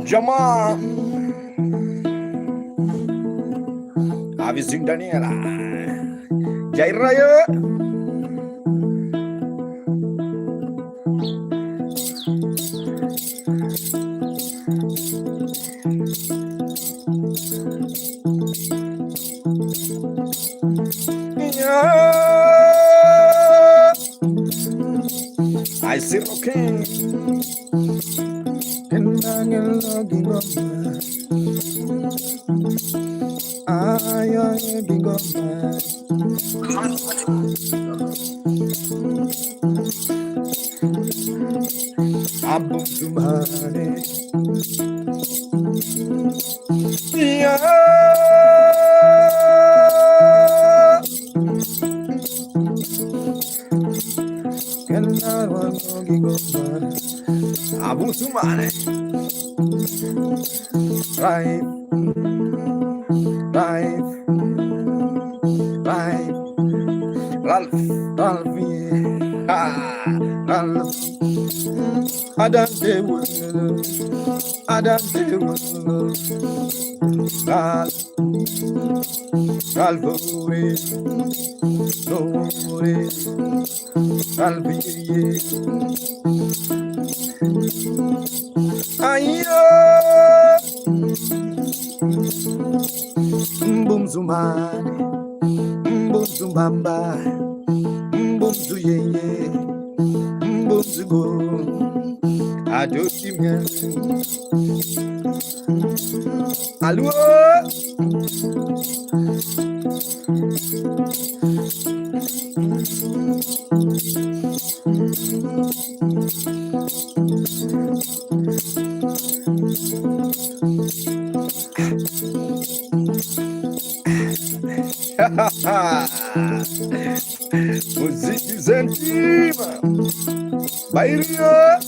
Jama. Avising Daniela. Jairaya. I see okay. Abu Sumane. Right. Ralph, Ralph. Adante, Ralph, Boom Zumane, Boom Zumbamba, Boom Zuyeye, Boom Zugo, Adoshimia, Allo. Musik Zentima Bairia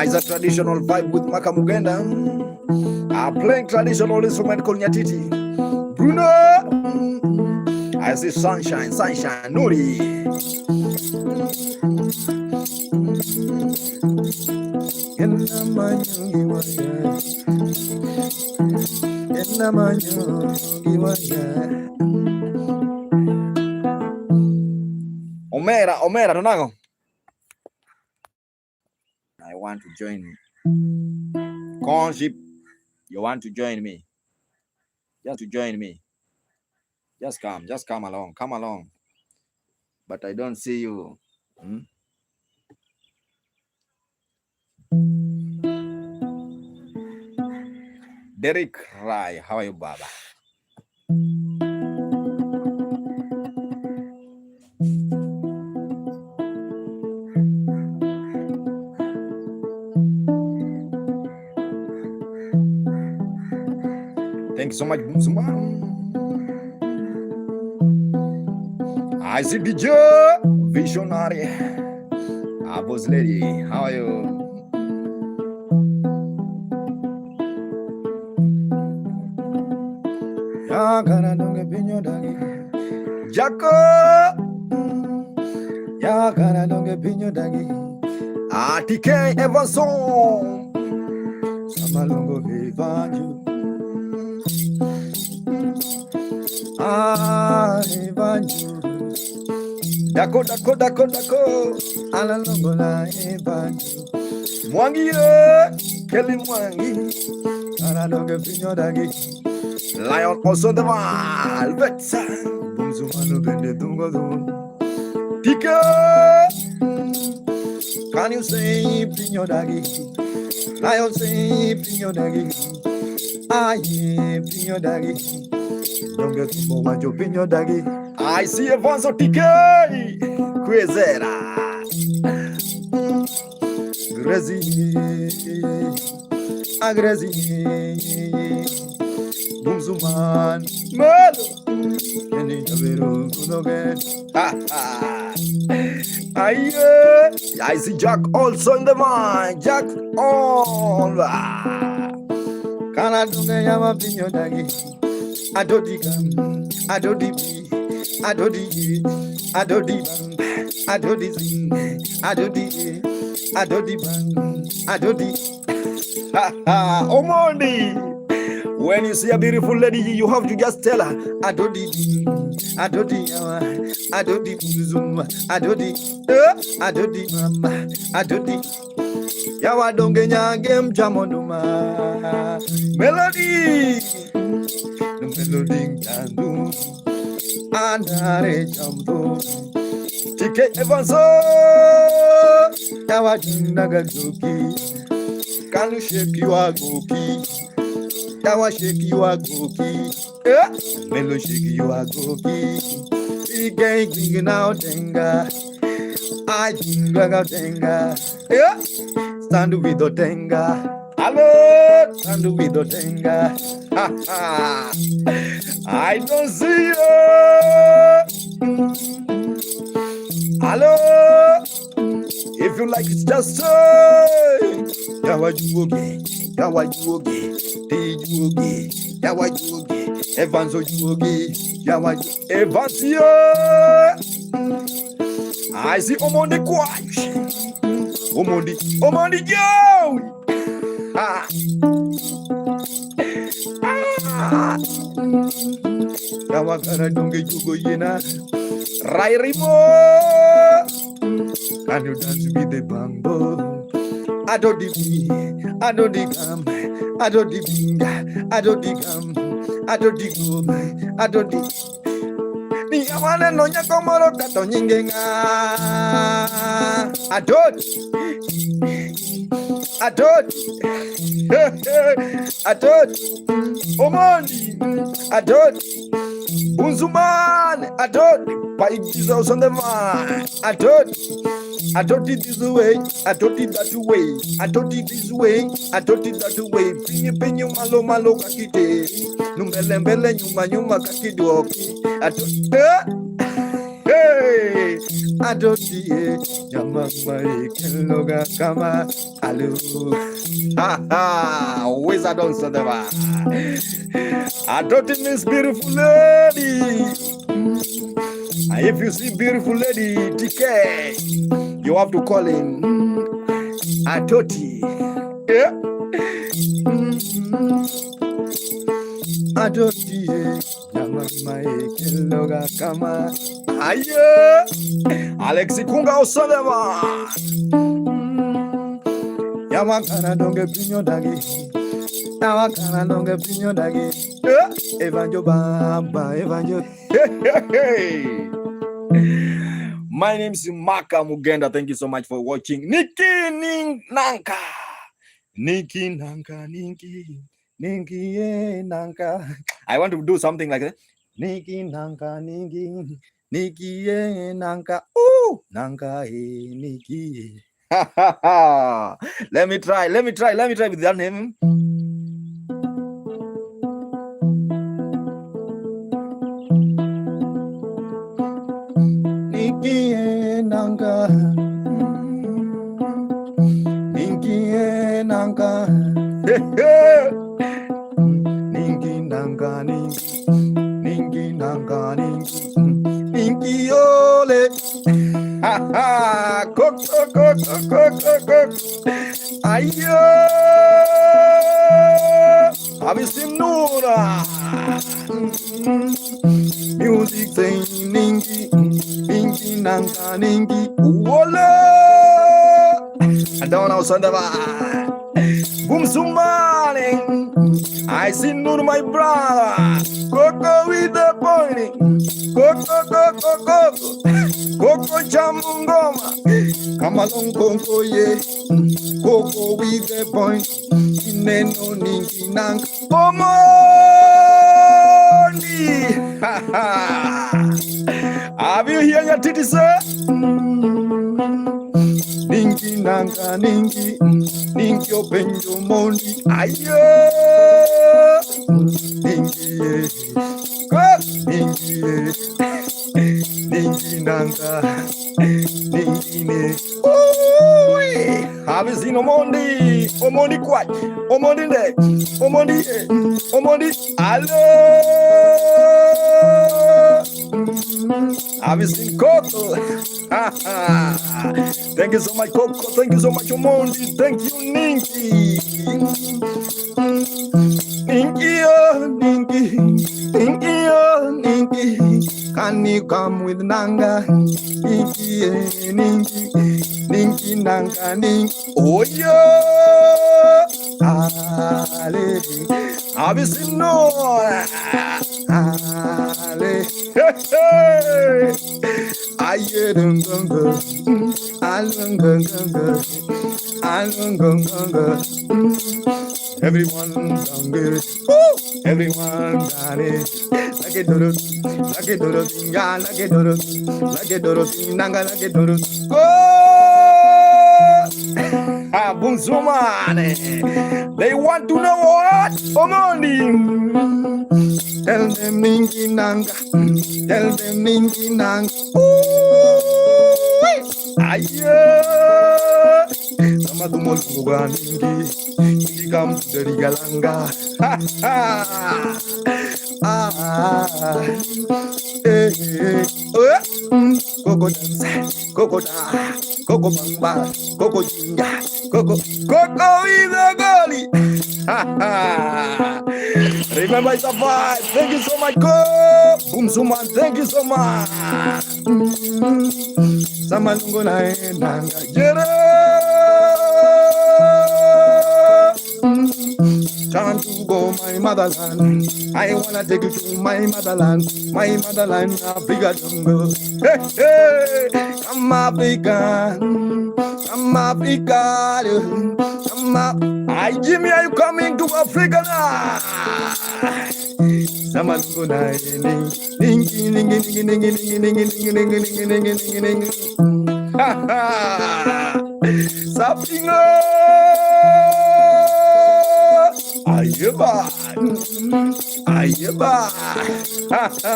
it's a traditional vibe with Makamugenda. Playing traditional instrument called Nyatiti. Bruno. I see sunshine, Nuri. Omera, Donago. I want to join me. Conship, you want to join me? Just come along. But I don't see you. Derek Rai, how are you, Baba? Thank you so much, Bumsuma. I see DJ Visionary. Boss lady, how are you? Jacko, TK Evanson, Samalongo Vivanju. Evanju, Dako, dako, dako, dako. Alalongola ebanju. Mwangi Kelly Mwangi. Alalonge pinyo dagi. Lion also the Velvet. Bumzumano bende dungo dungo. Tika. Can you say pinyo dagi? Lion say pinyo dagi. Aye pinyo dagi. Don't get more want your pinyo dagi. I see a vonzo tika. Quezera. Grezi. Agrezi. Bumzuman. Malo. Kendi jaberu kunoge. I see Jack also in the mind. Jack on. Kana dunga yama pinyo dagi. Adodi gam. Adodi bi. Adodi. Adodi bang. Adodi zing. Adodi. Adodi bang. Adodi. Omondi. When you see a beautiful lady, you have to just tell her, Adodi, Adodi, Adodi, Zuma, Adodi, Adodi, Mama, Adodi, Yawa Dongenya game Jamonduma, Melody, the melody Tandu, Anare Jambo, Tike Evanso, Yawa Nagazuki, can you shake your gookie? Yawa shake you a gookie. Melo shake you a gookie. Gang out tenga. I jinga tenga. Stand with the tenga. Hello, stand with the tenga. I don't see you. Hello. If you like it, just say. Yawa juoge. Yawa juoge. Yugi, Yawa Yugi, Evanso Yugi, Yawa Evansio. I see Omondi Quash, Omondi Joe. Yawa Karadunga Yugo Yena, Rai Rimo. Can you dance with the bamboo? Adodi, Adodi Gam. Adodi binga, Adodi gam, Adodi go, Adodi. Ni amane no nyakomoro kato nyingenga. Adodi, Adodi, Adodi, Omondi, Adodi, Bunzuman, Adodi, by Jesus on the man, Adodi. I don't it this way, I don't it that way, I don't it this way, I don't it that way. Pinyo malo kakite, numbele nyuma kakidoki. I don't hey, I don't it, Yamama Keloga Kama, Alu. Wizard on Sadava. I don't it means beautiful lady. If you see beautiful lady, TK. You have to call in Atoti. Yeah. Atoti. Keloga kama. Aye. Alexi Kunga Osaleva. Yamakana donge pinyo dagi. Yamakana donge pinyo dagi. Evanjo bamba, evanjo. Hey. My name is Maka Mugenda. Thank you so much for watching. Niki Nanka. Niki Nanka. Niki Nanka. I want to do something like that. Niki Nanka. Niki Nanka. Ooh, Nanka Niki. Let me try with that name. Nanka, Ninki Nanka, Ninki Nanka, Ninki Nanka, Ninki Ole, ha ha, cook, ayo, Abisim Nura, music saying Ninki nanga ningi wala adona usandava Bumsumane, I see none my brother. Coco with the pointing. Coco, coco, coco. Coco chamungoma. Come along, coco, yeah. Coco with the point. Neno ningi nang. Omoni. Ha ha. Have you heard Nyatiti, sir? Ningi nanga ningi. Ningi openyo mondi. Ayo. Ningi go. Ningi Ningi nanga. Ningi ne. Have you seen Omondi? Omondi quite. Omondi ne. Omondi. Omondi. Hello. Have you seen Coco? Thank you so much, Coco. Thank you so much, Omondi. Thank you, Ninki. Ninki, oh, Ninki. Ninki, oh, Ninki. Can you come with Nanga? Ninki, Ninki. Ninki, Nanga, Ninki. Oh, yeah. Ale. Have you seen no? Ale. Hey. Aye, dun dun dun. Alung dun dun dun. Alung dun dun dun. Everyone done good. Woo! Everyone got it. Like it doodle. Like it doodle. Yeah, like it doodle. Like it doodle. Nanga like it doodle. Go! Ah, Bunzumane. They want to know what? Omondi. Tell them Ningi Nanga. Tell them Ningi Nanga. Ooh, aye. Sama tumol kuga Ningi. Ningi kam dari galanga. Ha ha. Ah. Eh. Coco dance. Coco da. Coco bamba. Coco jinga. Coco. Coco is a girlie. Ha ha. Remember it's a vibe. Thank you so much, Coco. Boom Suman, thank you so much. Samalungo na enanga. Jere. Time to go my motherland. I wanna take you to my motherland. My motherland, Africa jungle. Hey, hey, I'm African. I'm African. I'm Hi Jimmy, are you coming to Africa now? Samalungo na ningi ningi ningi ningi ningi ningi ningi ningi ningi ningi ningi ningi. Ha ha. Sapingo. Ayeba. Ayeba. Ha ha.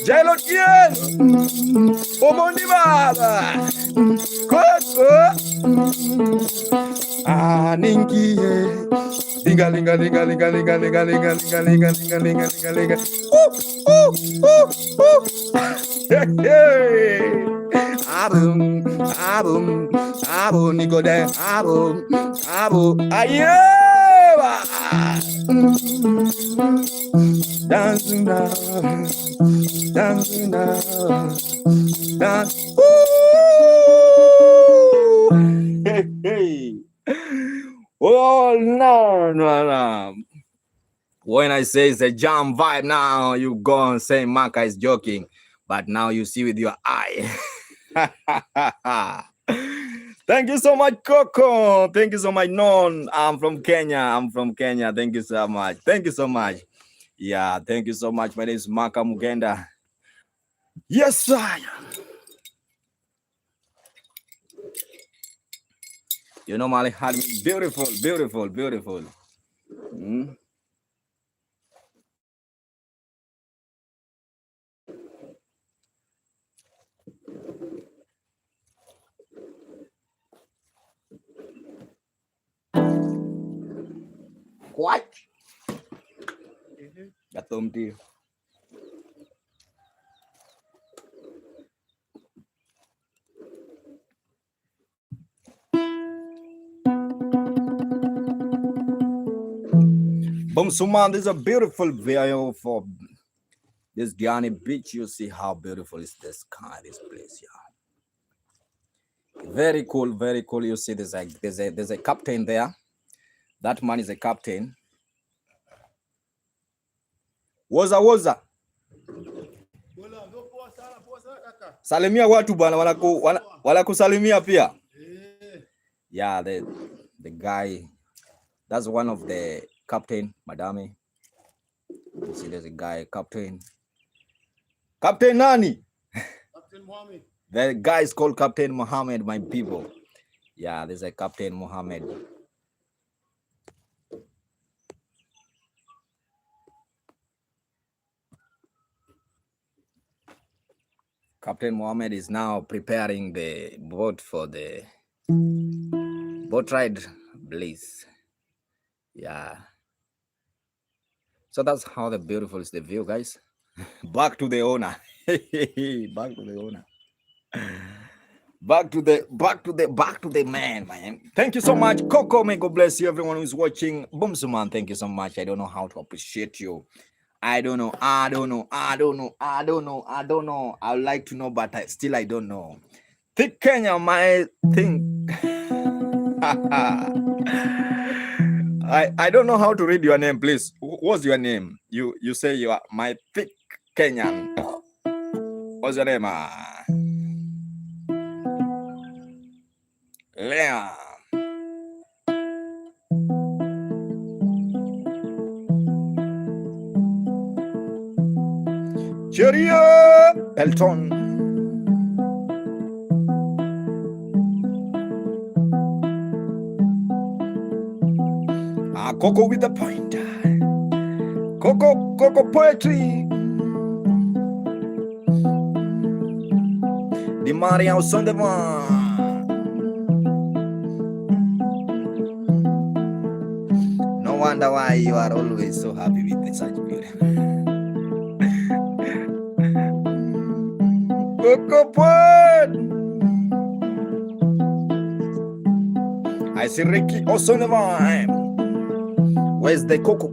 Jelo kien. Omondi baba. Coco. Ah, Ninki. Linga linga linga linga linga linga linga linga linga linga linga linga linga. Hey hey. Abum abum abum Nico de abum abum ayeba. Dancing now, dancing now, dance. Hey hey. Oh no, no, no. When I say it's a jam vibe now, you go and say Maka is joking. But now you see with your eye. Thank you so much, Coco. Thank you so much, Non. I'm from Kenya. Thank you so much. Thank you so much. Yeah, thank you so much. My name is Maka Mugenda. Yes, sir. You know, Mali had me beautiful, beautiful, beautiful. What? Gatom tea. Boom Suman, this is a beautiful video for This Diani Beach, you see how beautiful is the sky, this place, yeah. Very cool, very cool. You see, there's a captain there. That man is a captain. Woza. Salimia watu bwana, wanakusalimia pia. Yeah, the guy, that's one of the captain, Madame. You see, there's a guy, Captain Nani? Captain Mohammed. The guy is called Captain Mohammed, my people. Yeah, there's a Captain Mohammed. Captain Mohammed is now preparing the boat for the boat ride, Bliss. Yeah. So that's how the beautiful is the view, guys. Back to the owner. Back to the owner. Back to the man. Thank you so much, Coco. May God bless you, everyone who's watching. Boomsuman, thank you so much. I don't know how to appreciate you. I don't know. I would like to know, but I don't know. Thick Kenya, my thing. I don't know how to read your name, please. What's your name? You say you are my thick Kenyan. What's your name? Lea. Cheerio, Elton. Coco with the point. Coco poetry. The Maria on the one. No wonder why you are always so happy with such beauty. Coco poet. I see Ricky also the one. Where's the coco?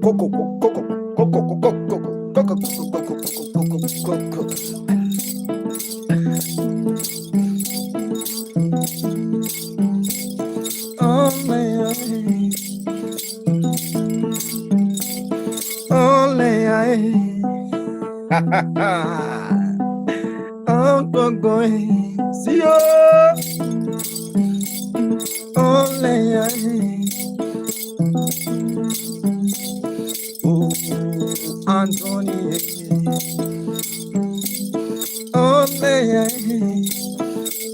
I'm going see you. Anthony,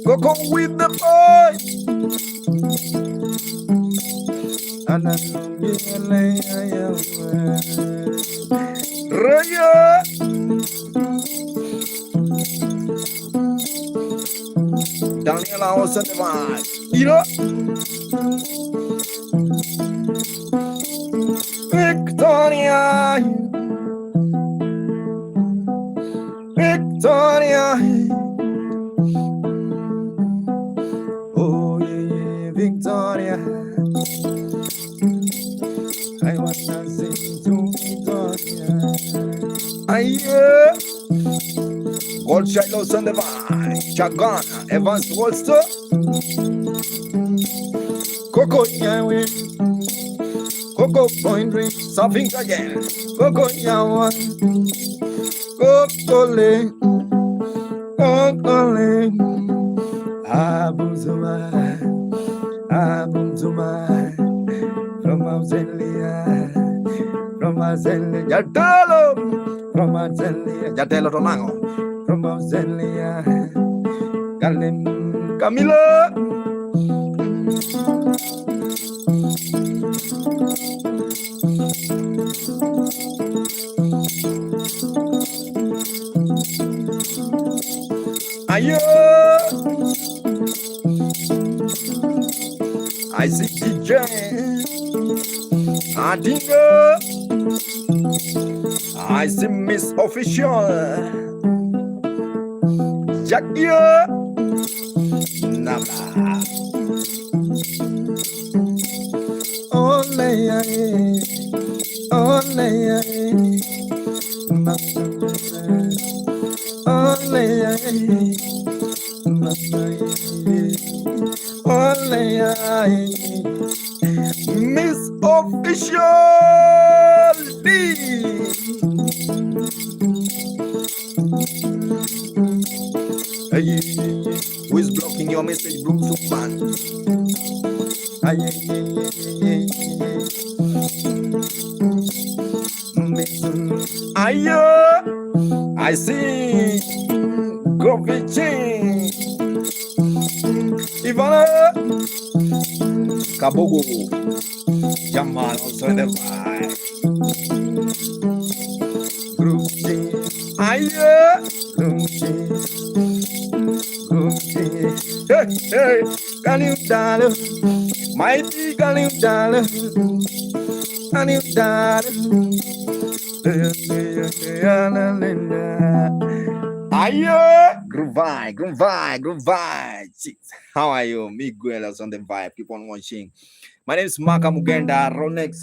Coco with the boy, and Raya, Daniela was on the line, you know, Victoria. Oh yeah, Victoria. I want to sing to Victoria. Aye, Gold Shiloh's on the vine. Chagana, Evans Wolster. Coco Yawe. Coco Point Ring. Something again. Coco Yawa. Coco Le. Abumzuma, from Australia, from Jatelo Romango, from Australia, Camilo. Ayo, I see DJ Adingo, I see Miss Official Jackie Naba. Ole, Miss Official D. Who is blocking your message, Brooks man? I see. Go Vichin. Ivana. Kabogo. Jamal also in the vibe. Group G. Group G. Group G. Hey, can you dial? Mighty can you dial? Can you dial? Groovy. How are you? Miguel is on the vibe. Keep on watching. My name is Maka Mugenda Ronex.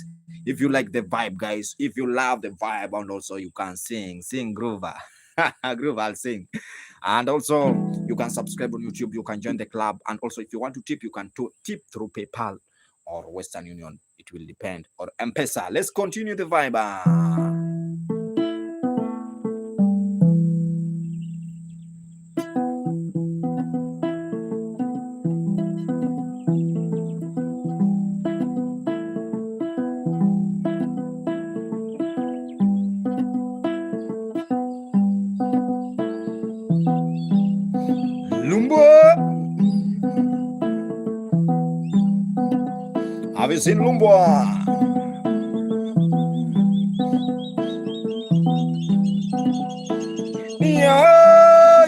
If you like the vibe, guys, if you love the vibe, and also you can sing Groover. Groove, I'll sing. And also you can subscribe on YouTube, you can join the club, and also if you want to tip, you can tip through PayPal or Western Union. It will depend, or M-Pesa. Let's continue the vibe. Have you seen Lumbwa? Yeah,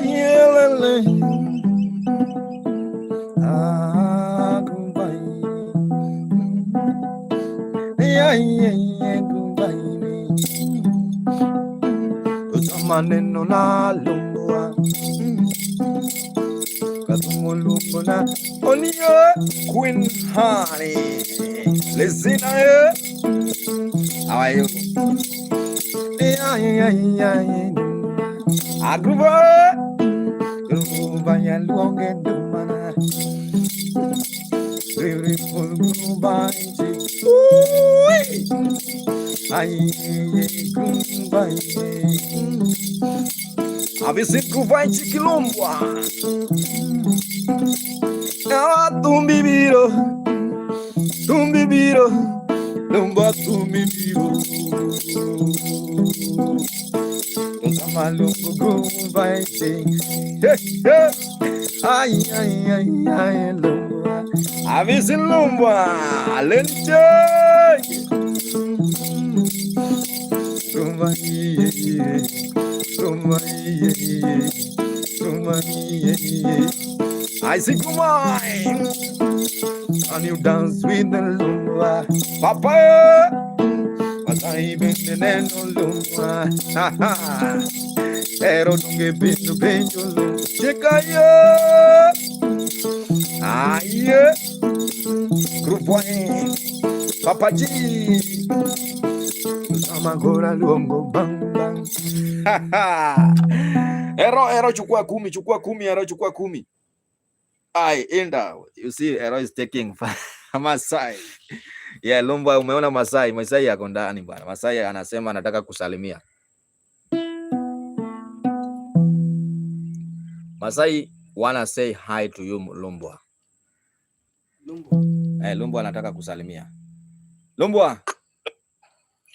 maneno na Lumbwa. Katumulumbuna. Oniyo Queen Honey. Listen, how are you? Agruba ya luonge dumana. Beautiful Gruba. Have you seen Gruba in Chiquilumbwa? Tumbibiro, Lumba tumbibiro. Malungu Gruba. Lumbwa. Have you seen Lumbwa? I see Kumai, and you dance with the Lumbwa. Papa, but I even no Lumbwa. Pero tunge pintu penjulu. Chekaya. Aye. Grupone. Papaji. Sama gora luongo bang bang. Ero chukua kumi, Ero chukua kumi. Enda. You see, Ero is taking Masai. Yeah, Lumbwa, umeona Masai yako ndani bwana. Masai anasema anataka kusalimia. Masai wanna say hi to you, Lumbwa. Lumbwa anataka kusalimia. Lumbwa.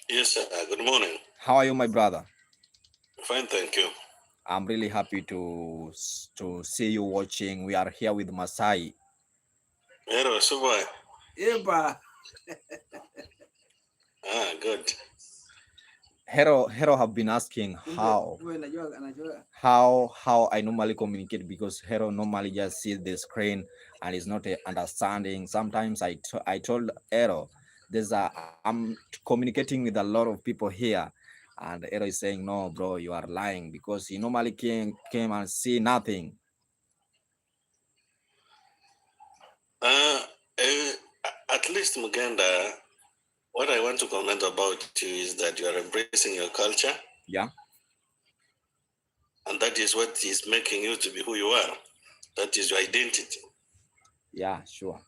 Yes, sir. Good morning. How are you, my brother? Fine, thank you. I'm really happy to see you watching. We are here with Masai. Hello, Subai. Eba. Good. Hero have been asking how I normally communicate, because Hero normally just sees the screen and is not understanding. Sometimes I told Hero I'm communicating with a lot of people here, and Hero is saying, no bro, you are lying, because he normally came and see nothing. At least Muganda, what I want to comment about you is that you are embracing your culture. Yeah. And that is what is making you to be who you are. That is your identity. Yeah, sure.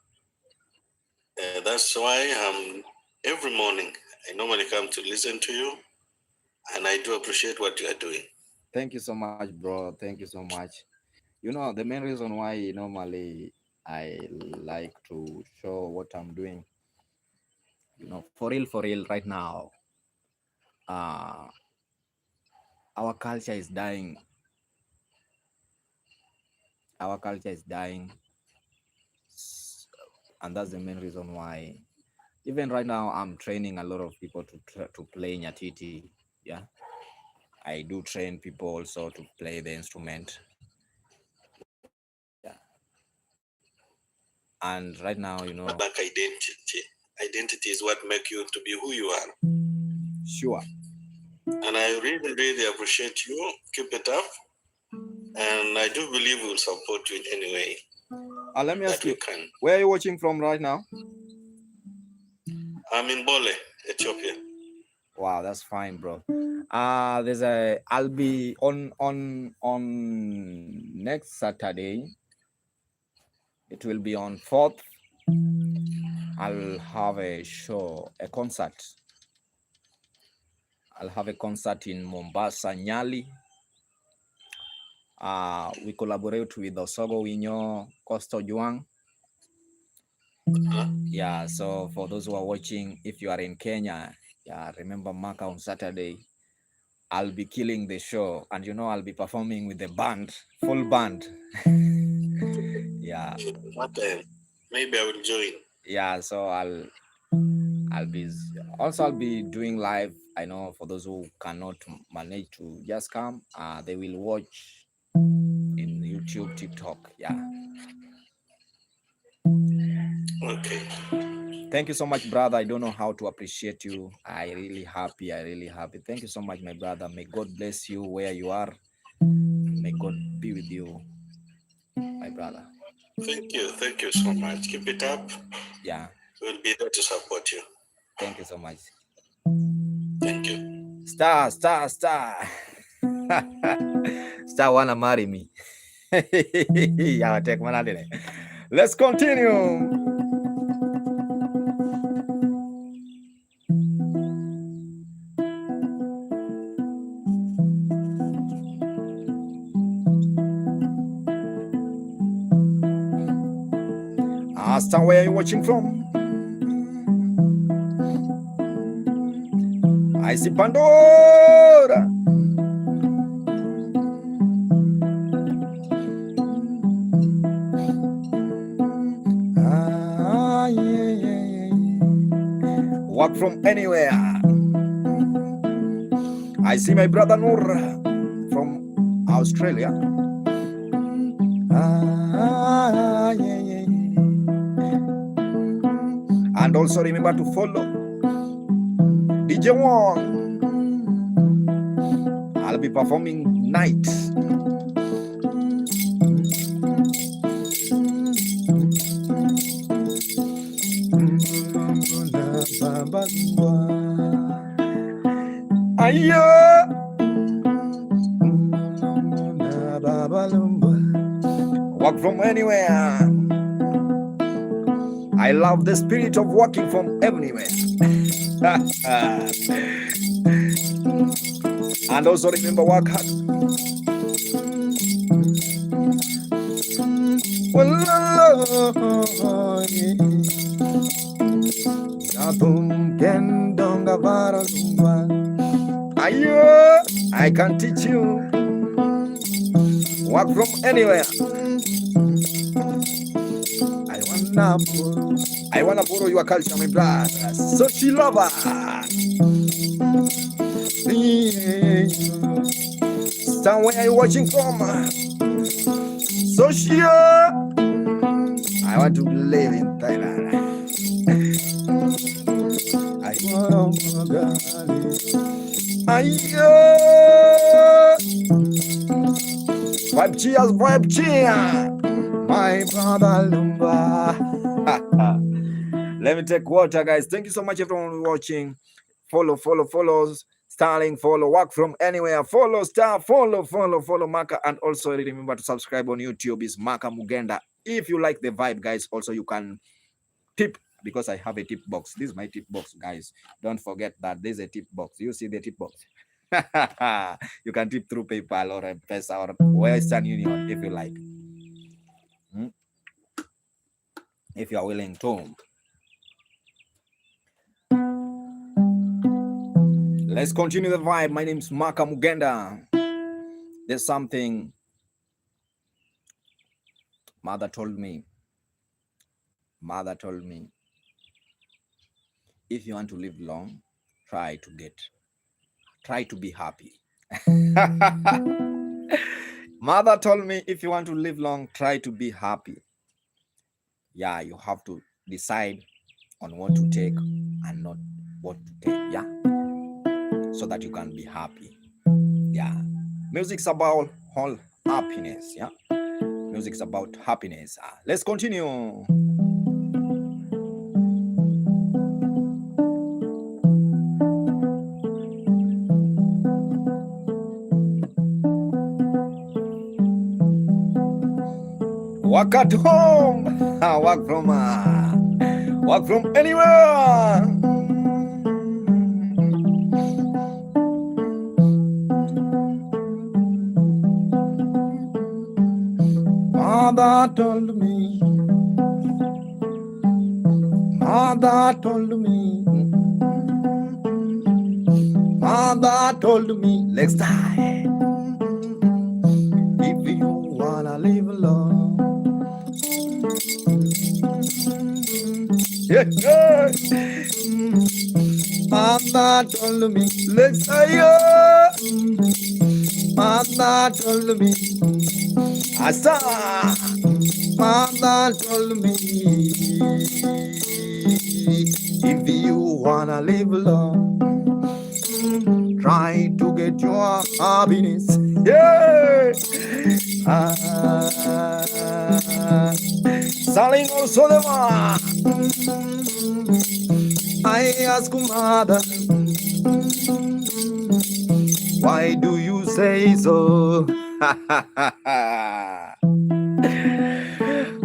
That's why every morning I normally come to listen to you, and I do appreciate what you are doing. Thank you so much, bro. Thank you so much. You know, the main reason why normally I like to show what I'm doing, for real, right now, uh, our culture is dying. Our culture is dying. And that's the main reason why, even right now, I'm training a lot of people to play Nyatiti. Yeah. I do train people also to play the instrument. Yeah. And right now, Like identity. Identity is what makes you to be who you are. Sure. And I really, really appreciate you. Keep it up. And I do believe we'll support you in any way. Let me ask you, where are you watching from right now? I'm in Bole, Ethiopia. Wow, that's fine, bro. I'll be on next Saturday. It will be on 4th. I'll have a show, a concert. I'll have a concert in Mombasa, Nyali. We collaborate with Osogo Winyo, Costo Juang. Yeah, so for those who are watching, if you are in Kenya, yeah, remember Maka on Saturday. I'll be killing the show, and I'll be performing with the band, full band. Yeah. Okay. Maybe I will join. Yeah, so I'll be doing live. I know for those who cannot manage to just come, they will watch in YouTube, TikTok. Yeah. Okay. Thank you so much, brother. I don't know how to appreciate you. I really happy. Thank you so much, my brother. May God bless you where you are. May God be with you, my brother. Thank you so much. Keep it up. Yeah. We'll be there to support you. Thank you so much. Thank you. Star. Star wanna marry me. Yeah, take one out. Let's continue. Star, where are you watching from? I see Pandora. Yeah. Walk from anywhere. I see my brother Noor from Australia. Yeah. And also remember to follow DJ One. I'll be performing night. Walk from anywhere. I love the spirit of walking from anywhere. And also remember, work hard. I can teach you. Walk from anywhere. I wanna borrow your culture, my brother. So she lover. Somewhere are you watching from? So she. I want to live in Thailand. Vibe cheers, my brother Lumba. Let me take water, guys. Thank you so much, everyone, watching. Follow. Starling, follow. Work from anywhere. Follow Star. Follow Maka. And also remember to subscribe on YouTube. Is Maka Mugenda. If you like the vibe, guys, also you can tip, because I have a tip box. This is my tip box, guys. Don't forget that there's a tip box. You see the tip box? You can tip through PayPal or M-Pesa or Western Union if you like. If you are willing to. Let's continue the vibe. My name is Maka Mugenda. There's something Mother told me. If you want to live long, try to be happy. Mother told me, if you want to live long, try to be happy. Yeah, you have to decide on what to take and not what to take. Yeah, so that you can be happy. Yeah, music's about all happiness. Yeah, music's about happiness. Let's continue. Work at home, work from anywhere. Mother told me, next time, if you wanna live long. Yeah. Mama told me, let's say, Mama told me, Asa. Mama told me, if you wanna live long, try to get your happiness. Yeah. Selling also the one. I ask Mother, why do you say so?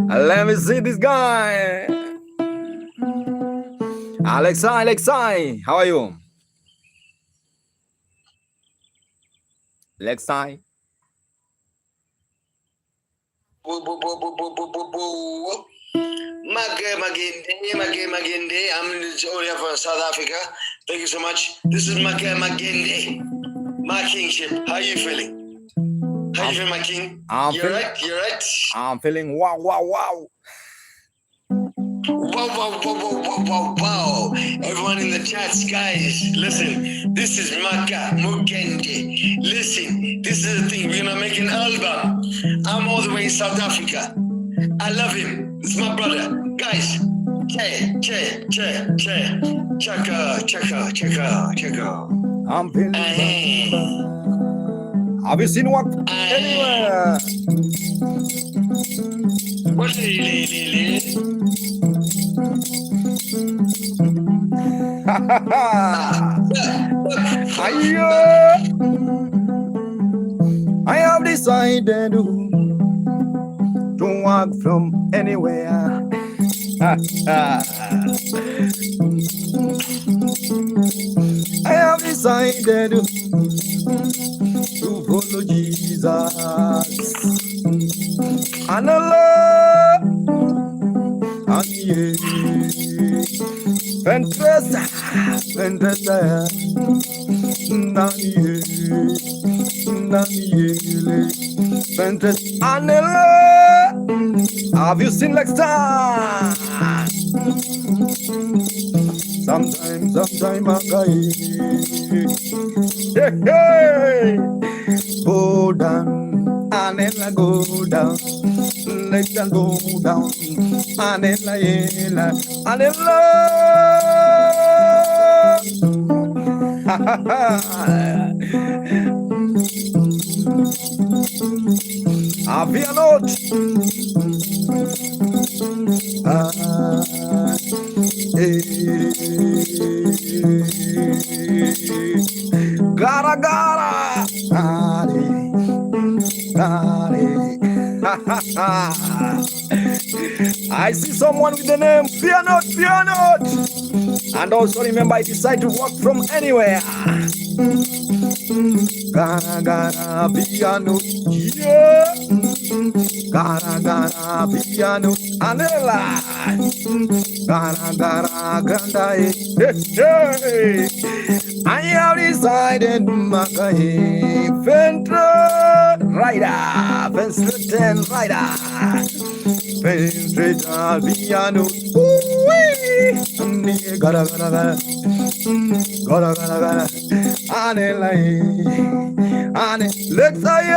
Let me see this guy. Alexei, how are you? Alexei? Magende. I'm in Victoria for South Africa. Thank you so much. This is Magende. My kingship. How are you feeling? How you feeling, my king? You're right. I'm feeling wow. Wow. Everyone in the chats, guys, listen. This is Maka Mugende. Listen, this is the thing. We're gonna make an album. I'm all the way in South Africa. I love him. This is my brother. Guys, check. I'm feeling have you seen what anywhere? I have decided to work from anywhere. I have decided to follow Jesus and Allah and Ventressa and Allah. Have you seen like star? Sometime hey. Go down, Anela go down. Let them go down, Anela, Anela. Have you not? Gara gara. I see someone with the name Fear Not, Fear Not. And also remember, I decide to walk from anywhere. Gara gara piano, yeah. Gara gara piano, Anela. Gara gara granda, hey, hey. I have decided Makai Fentra Rider, Fenster 10 Rider, Fenster piano, gara gara gara, gara gara gara, Anela, Ane, let's say.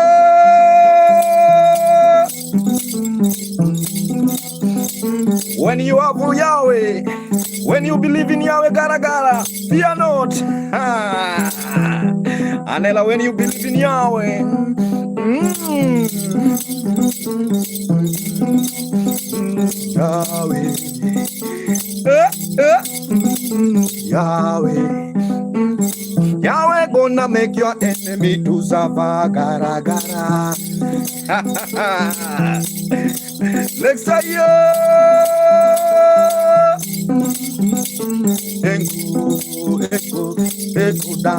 When you are for Yahweh, when you believe in Yahweh, gara gara, fear not. Anela, when you believe in Yahweh, Yahweh, Yahweh, Yahweh gonna make your enemy to suffer, gara gara. Let's say Echo da,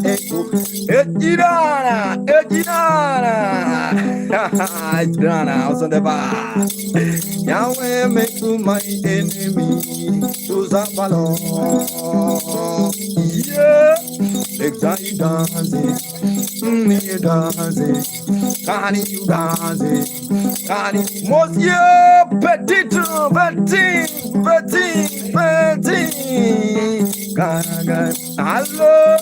echo, Ejirana, Ejirana, I was on the bar. Yahweh make my enemy to suffer. Yeah, excited dancing, dancing, can you dancing? Monsieur Petit, Petit. Hello.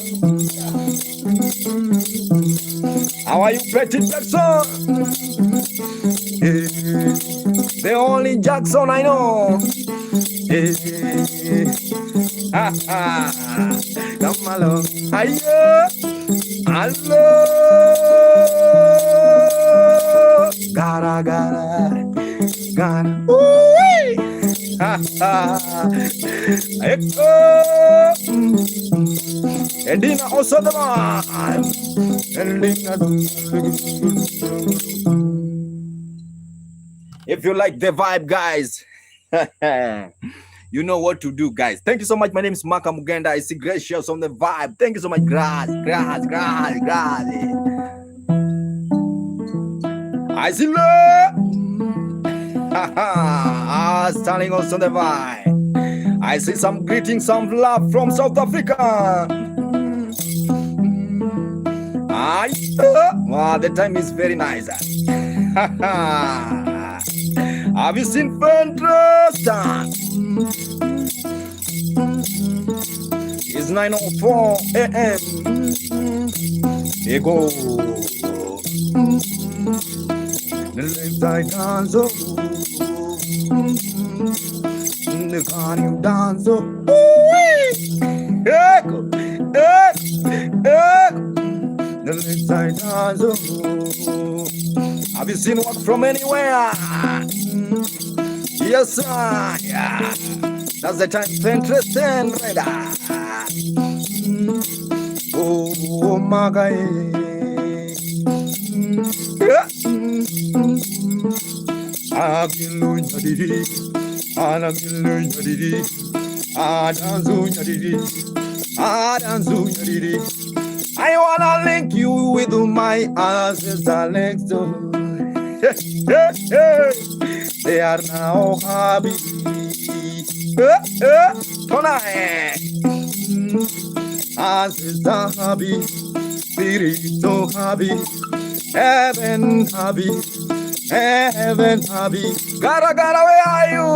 How are you, Petit Jackson? The only Jackson I know. Come along. Hello. Gara gara. Echo. Edina also the man. If you like the vibe, guys, you know what to do, guys. Thank you so much. My name is Maka Mugenda. I see gracious on the vibe. Thank you so much. Grazie. I see love. Standing also on the vibe. I see some greetings, some love from South Africa. Wow, the time is very nice. Have you seen Fentress? It's 9:04 a.m. Ego. The left side dance, the carnival dance, echo, the left side dance. Have you seen Walk From Anywhere? Yes, sir. Yeah. That's the time to interest and radar. Oh, my guy. I wanna link you with my ancestor next door. They are now happy. Tonight, ancestor happy, spirit so happy, heaven happy, heaven happy. Gara, where are you?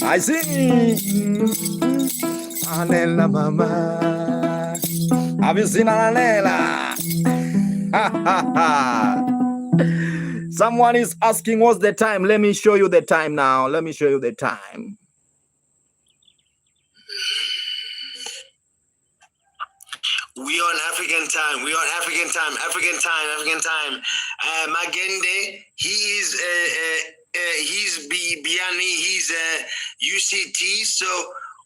I see. Anela mama. Have you seen Anela? Someone is asking what's the time. Let me show you the time now. Let me show you the time. We on African time. African time. Magende, he's Biani, he's UCT. So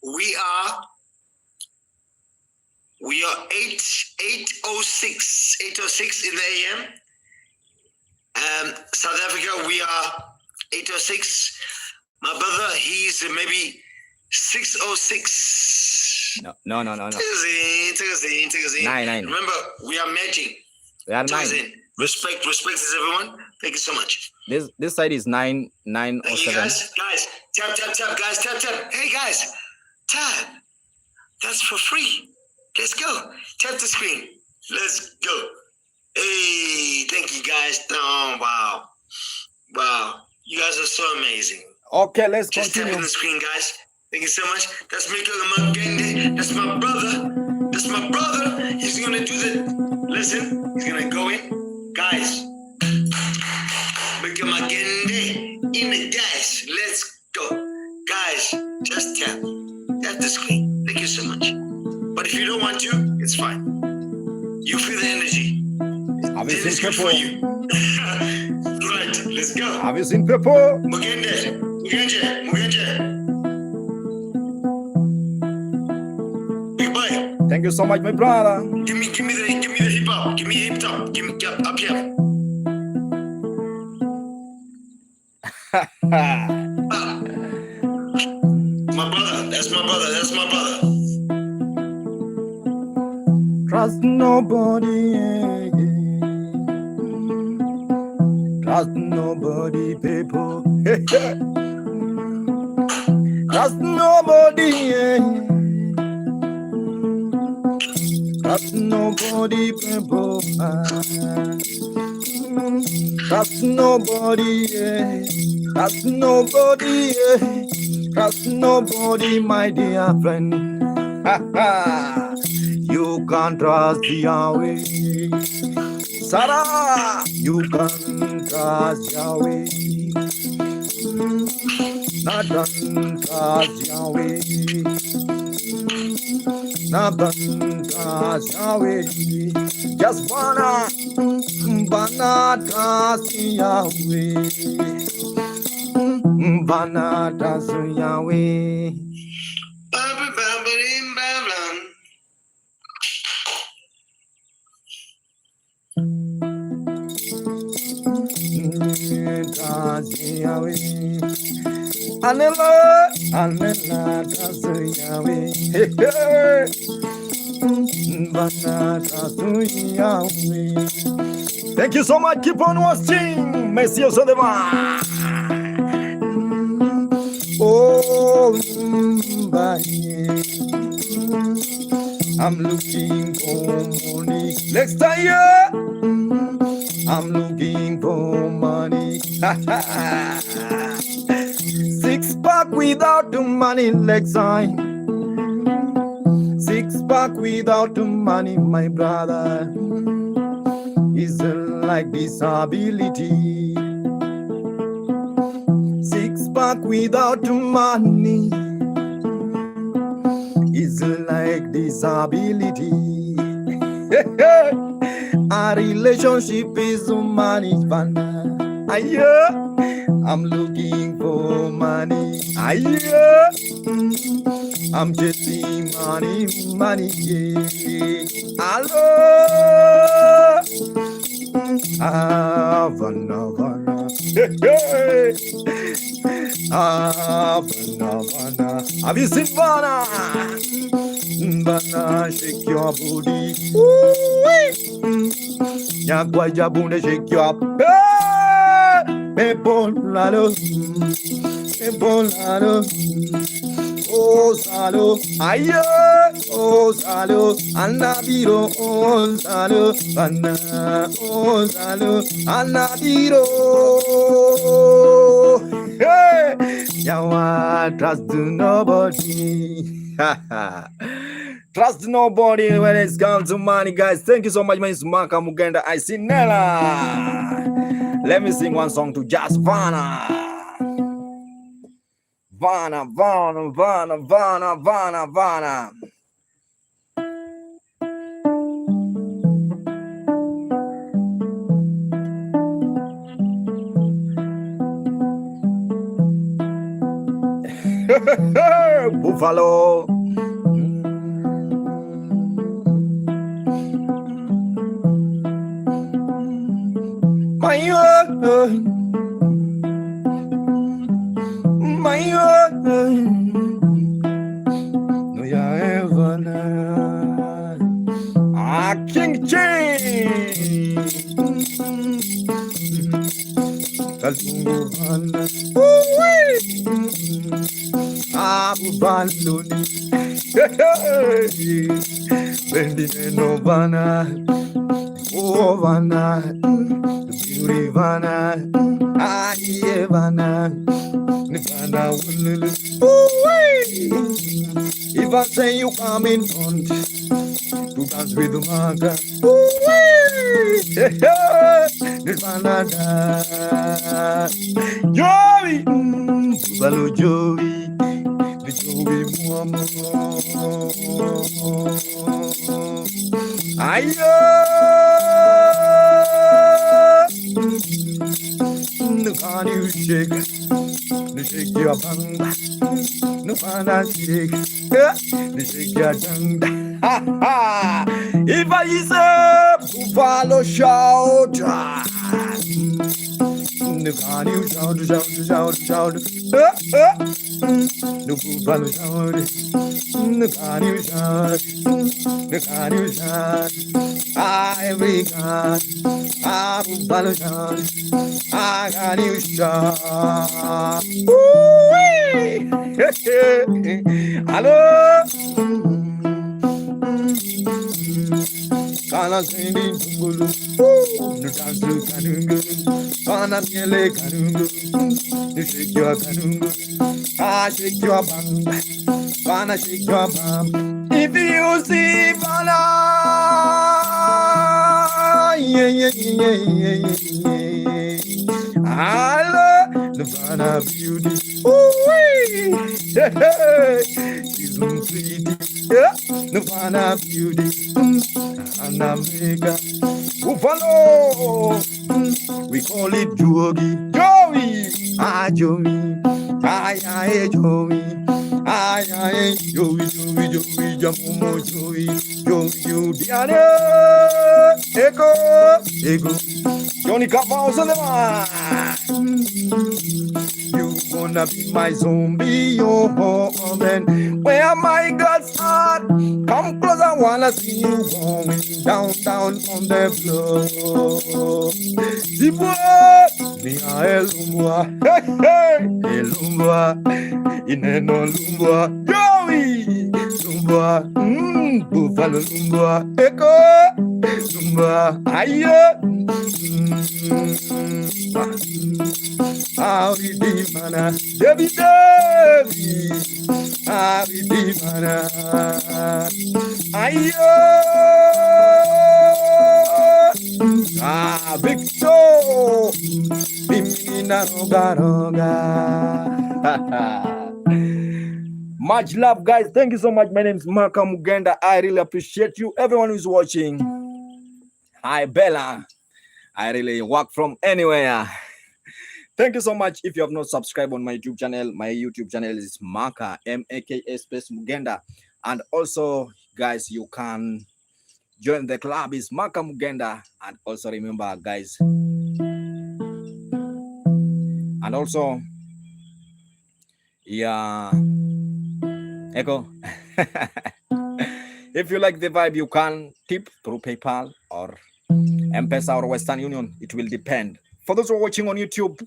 we are 8:06 in the AM. South Africa, we are 8:06. My brother, he's maybe 6:06. No. Nine. Nine. Remember, we are matching. We are 9. Respect is everyone. Thank you so much. This side is 9 or Thank 7. you guys, tap, guys, tap. Hey guys, tap. That's for free. Let's go. Tap the screen. Let's go. Hey, thank you guys. Oh, wow. You guys are so amazing. Okay, let's Just continue. tap on the screen, guys. Thank you so much. That's Miko Magende. That's my brother. He's gonna do the. Listen. He's gonna go in, guys. Miko Magende in the gas. Let's go, guys. Just tap the screen. Thank you so much. But if you don't want to, it's fine. You feel the energy. Have you seen For people? you. Right, let's go. Have you seen people? Mugende. Big boy, Thank you so much, my brother. give me the hip hop. Give me hip hop. Give me up here. My brother. That's my brother. Trust nobody. Trust nobody, people. Trust nobody. Trust nobody, people. Trust nobody. Trust nobody. Trust nobody, my dear friend. You can't trust Yahweh. Sarah, you can't trust Yahweh. Nathan trust Yahweh. Nathan trust Yahweh. Just wanna trust Yahweh. Wanna trust Yahweh. Trust Yahweh. Anela, trust Yahweh. Trust Yahweh. Thank you so much. Keep on watching. Messieurs au devant. Oh, I'm looking for money. Next time, I'm looking for money. 6-pack without the money, next time. 6-pack without the money, my brother, is like disability. 6-pack without the money is like disability. A relationship is money. I'm looking for money. I'm chasing money. Hello. Havana. Have you seen Bana? Bana, shake your booty. Nyagwa jabune, shake your Ebolado. Oh, salo, ayo, oh, salo, anabiro, oh, salo, bana, oh, salo, anabiro. Hey, yawa, trust nobody. Trust nobody when it comes to money, guys. Thank you so much, my Maka Mugenda. I see Nella. Let me sing one song to just Vana. Vana. Buffalo. My no ya ever King James Kalungu bana Abu Baluni Bendi no bana Oh bana Beauty bana Aye bana Nibana wululu If I say you come in front to dance with the maga Nibana da Joey Balo Joey The Joey Muamo Ayo Can you shake shake your bang no man shake shake your dung if I say Buffalo shout no can you shout no Buffalo shout no can you shout no can you shout every God Buffalo shout I got you shot. Hello. Kana sindi tungulu. No dance kanungu. Kana miele kanungu. No shake your kanungu. Ah, shake your bam. Kana shake your bam. If you see Bala. Yeah. Hello, Nirvana beauty. She's so pretty. Yeah, Nirvana beauty. Anna Mega. Buffalo. We call it Joey. Joey. Ah, Joey. Ay, Joey. Ay, Joey. Jamumo Joey. Joey, Diana. Ego. Johnny Capo's on the line. You gonna be my zombie, oh man. Where my guts are, come close. I wanna see you going down on the floor. Zibwa, Nia Elumbwa, hey, Elumbwa, Ineno Lumbwa, Joey, Lumbwa, Buffalo Lumbwa, Echo, Lumbwa, Aye. Howdy, mana, Debbie, howdy, mana, ayo, Victor, Bimina Roga. Much love, guys. Thank you so much. My name is Maka Mugenda. I really appreciate you, everyone who's watching. Hi, Bella. I really work from anywhere. Thank you so much. If you have not subscribed on my YouTube channel is Maka, M-A-K-A space Mugenda. And also, guys, you can join the club is Maka Mugenda. And also remember, guys. And also, yeah, Echo. If you like the vibe, you can tip through PayPal or M-Pesa or Western Union. It will depend. For those who are watching on YouTube,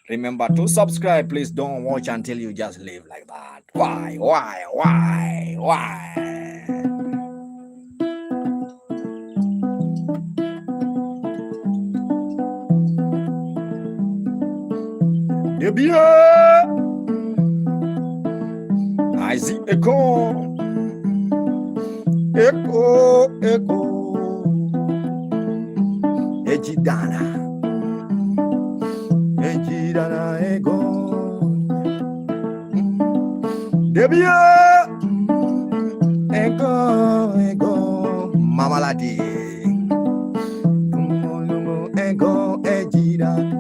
remember to subscribe. Please don't watch until you just live like that. Why? I see echo. Ejidana ego. Debia ego. Mama Ladi. Ego ejidana.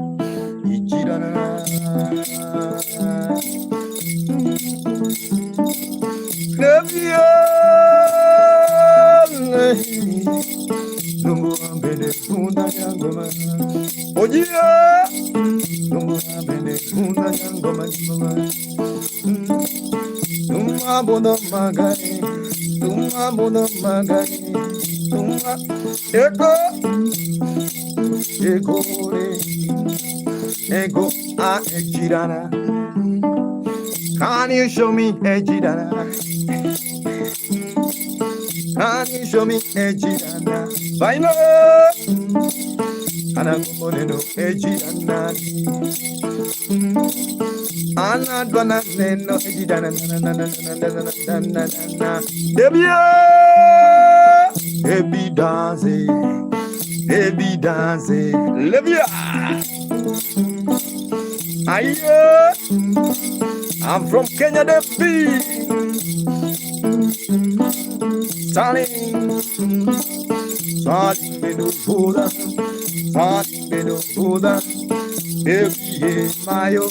Nebia Lungu ambele Funda Yangoma Ojia Lungu ambele Funda Yangoma Tuma bono magari Tuma bono magari Tuma Eko Ego Ego a Ejirana. Can you show me Ejirana? Can you show me Ejirana? Bailo Anakumoleno Ejirana. Anadwana Neno Ejirana. Debia Ebi dance. Baby dance, Libya. I'm from Kenya, the beat. Starting Beno Buddha, starting Beno Buddha, baby Mayo.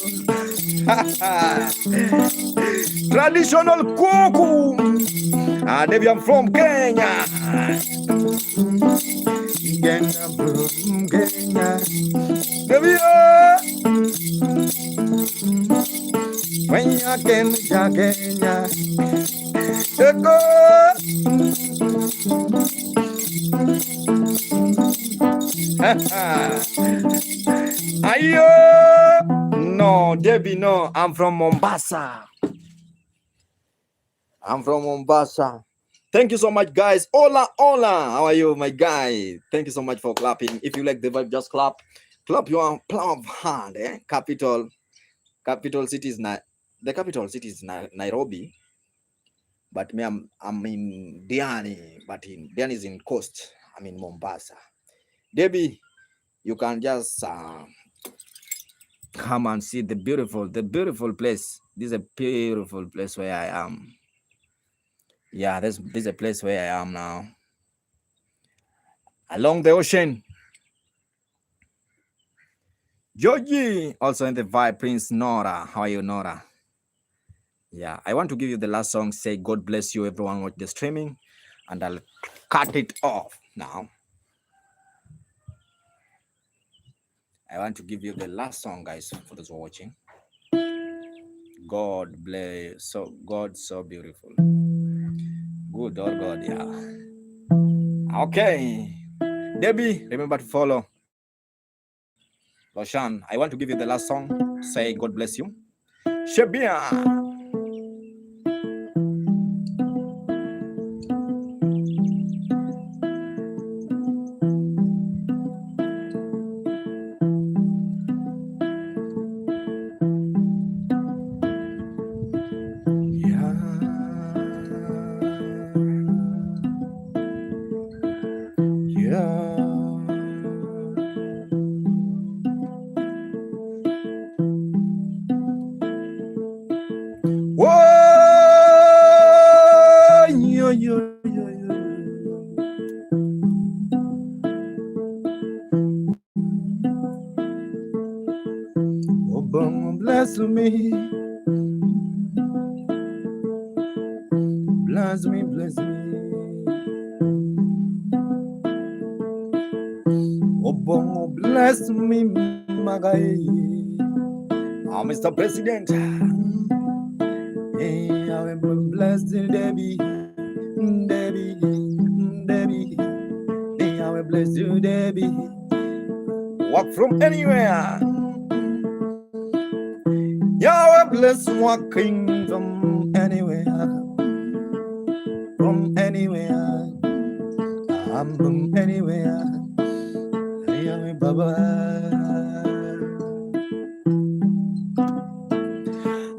Traditional Kuku. Debbie, I'm from Kenya. Kenya, Kenya, Debbie, when you can, Kenya, Eko, Ayo, no, Debbie, no, I'm from Mombasa. Thank you so much, guys. Hola, hola. How are you, my guy? Thank you so much for clapping. If you like the vibe, just clap. Clap your hand. Capital city is the capital city is Nairobi, but me, I'm in Diani, but Diani is in coast. I'm in Mombasa. Debbie, you can just come and see the beautiful place. This is a beautiful place where I am. Yeah, this is a place where I am now. Along the ocean. Georgie, also in the vibe, Prince Nora. How are you, Nora? Yeah, I want to give you the last song. Say, God bless you, everyone watch the streaming. And I'll cut it off now. I want to give you the last song, guys, for those watching. God bless. God so beautiful. Good, oh God, yeah. Okay. Debbie, remember to follow. Roshan, I want to give you the last song. Say, God bless you. Shabia. Bless me, bless me, bless me. Obongo bless me, Magai. Mr. President. Hey, I will bless Debbie, Debbie, Debbie. Hey, I will bless you, Debbie. Walk from anywhere. Yahweh bless walking from anywhere. From anywhere. I'm from anywhere. Yahweh Baba.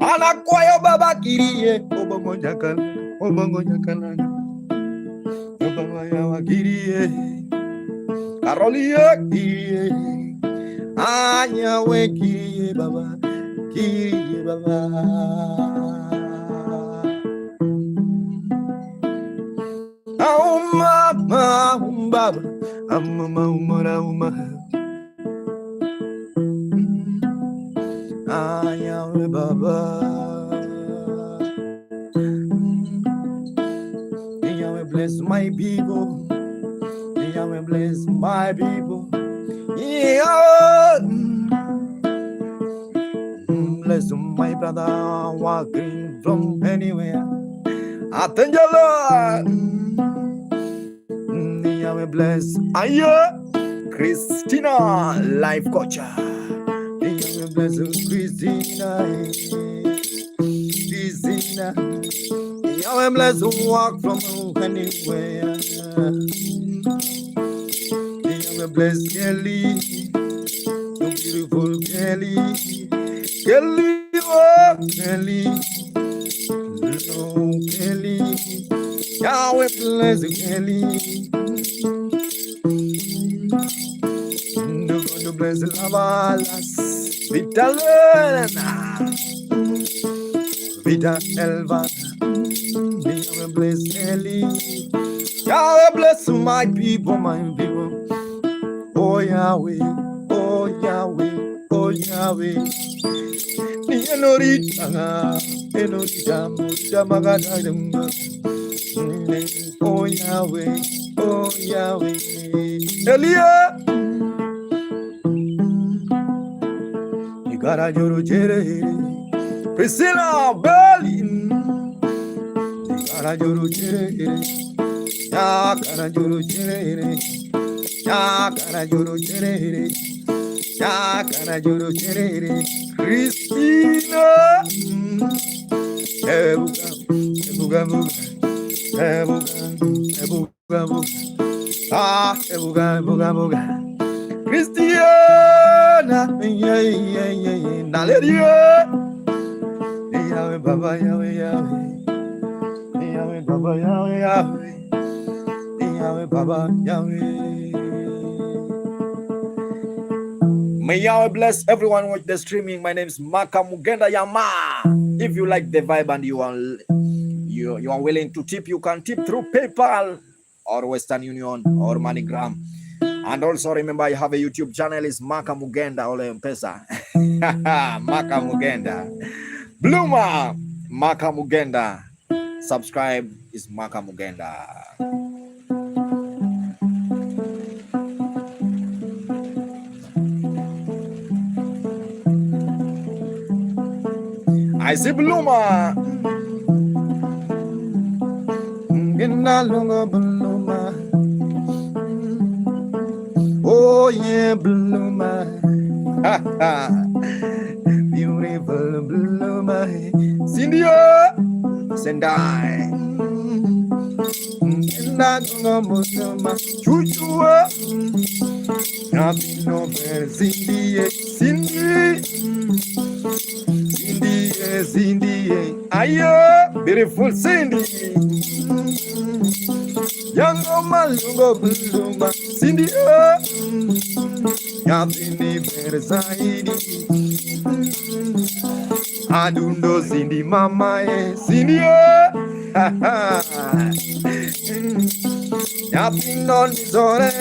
Anakwaya Baba Kiriye. Obongo Nyakala. Obongo Nyakala. Baba Yawa Kiriye. Karolia Kiriye. Anyawe Kiriye Baba. Kiriye Baba. Mama, Baba, Mama, I am Baba. bless my people. Yahweh bless my people. Yeah. Bless my brother walking from anywhere. I thank you, Lord. Yahweh bless Aya Christina, life coach. Yahweh bless Christina. Christina. Yahweh bless walk from anywhere. Yahweh bless Kelly, the beautiful Kelly. Kelly, oh Kelly, oh Kelly. Yahweh bless Kelly. God bless Lavalas. Vita Lena. Vita Elva. Yahweh bless Kelly. Yahweh bless my people, my people. Oh Yahweh, oh Yahweh, oh Yahweh. Enorita, enorita, magadadum. Oh Yahweh, oh Yahweh. Elia, you gotta joro jere. Priscilla, Berlin, you gotta joro jere. Ya gotta joro jere. Ya gotta joro jere. Ya gotta joro jere. Christina, ebuga, ebuga, ebuga, ebuga, ebuga. Ah, ebuga, ebuga, ebuga. Christiana, yeah, yeah, yeah, yeah. Naleria, Yahweh, Baba, Yahweh, Yahweh, Yahweh, Baba, Yahweh, Yahweh, Yahweh, Baba, Yahweh. May Yahweh bless everyone watch the streaming. My name is Maka Mugenda Yama. If you like the vibe and you are willing to tip, you can tip through PayPal or Western Union or MoneyGram. And also remember, I have a YouTube channel. It's Maka Mugenda Ole Mpesa. Maka Mugenda. Bluma Maka Mugenda. Subscribe is Maka Mugenda. I see Bluma. Bluma. Oh yeah, Bluma. Beautiful Bluma. Cindy, Sendai. Chuchua. Nothing over Cindy, Cindy. Cindy, Aya, beautiful Cindy. Young woman, Bluma, Cindy, Yabini Versailles. Adundo Cindy, Mama, Cindy, Yapping on Zore,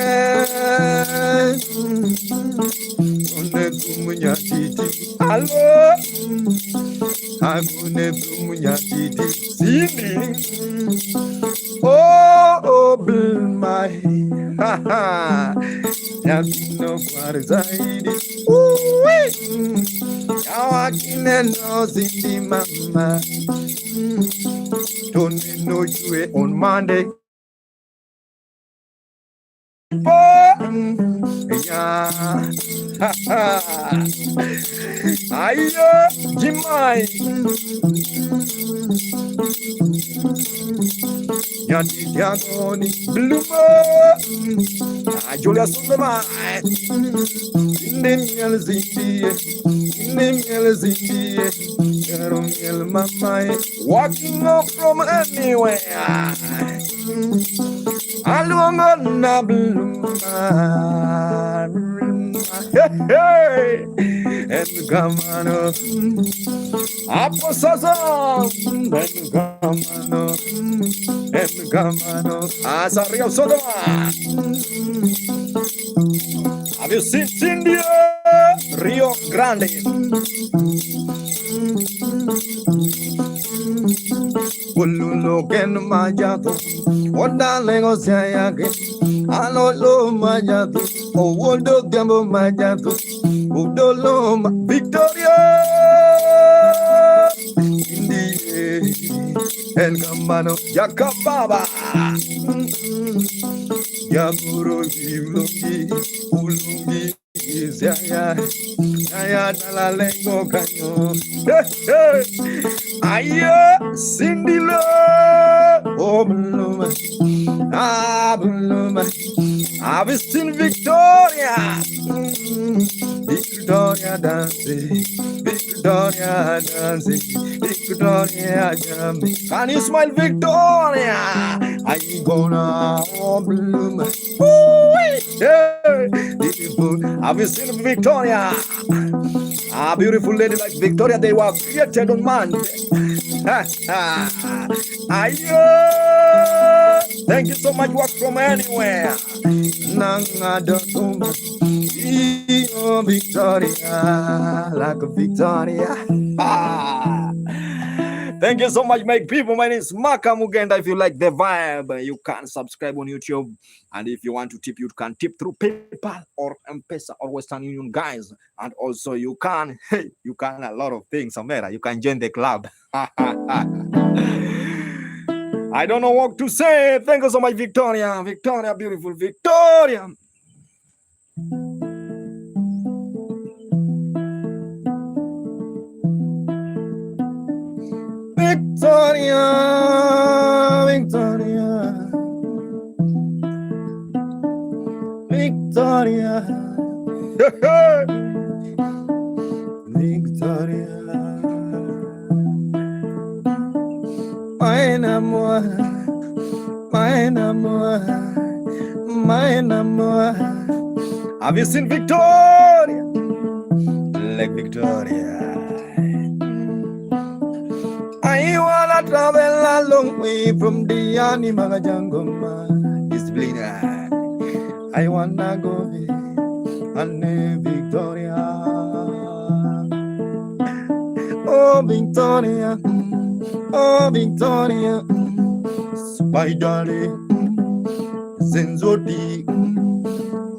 Nyatiti, hello, Nyatiti, Cindy, oh, my, Yapping no Quarzaidi, Yawakine no Cindy, Mama, don't know you on Monday. Yeah, Ayo, Jimai, Nyatiti Agoni, Bluma, Julia Sundama, Indemiel Zindi, Eromiel Mamai, walking up from anywhere. Alungana Bluma, hey, and Gamano, Aposasa, and Gamano, Asario Sodoma. Have you seen India? Rio Grande. Ululo ken majato. Odalengo sayake. Alolo majato. Owodo gambo majato. Udolo Victoria. Indie. El Gambano Yakababa. Yamuro Ulungi. Ulungi. Zaya. Zaya Dalalengo Kanyo. Hey, hey. Aya Sindilo. Oh, Bluma. Ah, Bluma. I've seen Victoria. Victoria dancing. Victoria dancing. Victoria jumping. Can you smile, Victoria? Are you gonna bloom? Yeah. Have you seen Victoria? A beautiful lady like Victoria, they were created on Monday. Thank you so much, work from anywhere. Victoria, like a Victoria. Thank you so much, my people. My name is Maka Mugenda. If you like the vibe, you can subscribe on YouTube. And if you want to tip, you can tip through PayPal or M-Pesa or Western Union, guys. And also you can, hey, you can a lot of things, Samera. You can join the club. I don't know what to say. Thank you so much, Victoria. Victoria, beautiful Victoria. Victoria, Victoria, Victoria, Victoria, mein amor, mein amor, mein amor. Have you seen Victoria? Like Victoria. I wanna travel a long way from the animal jungle, discipline. I wanna go and Victoria. Oh Victoria, oh Victoria, Spider, Zenzoti,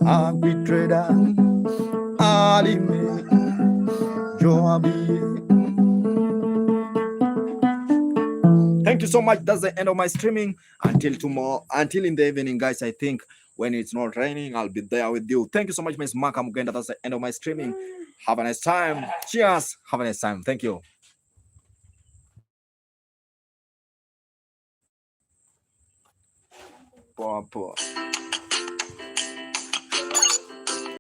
Arbitrator, Alime, Joabi. Thank you so much. That's the end of my streaming. Until tomorrow, until in the evening, guys. I think when it's not raining, I'll be there with you. Thank you so much, Miss Mark Mugenda. That's the end of my streaming. Have a nice time. Cheers. Have a nice time. Thank you. Poor.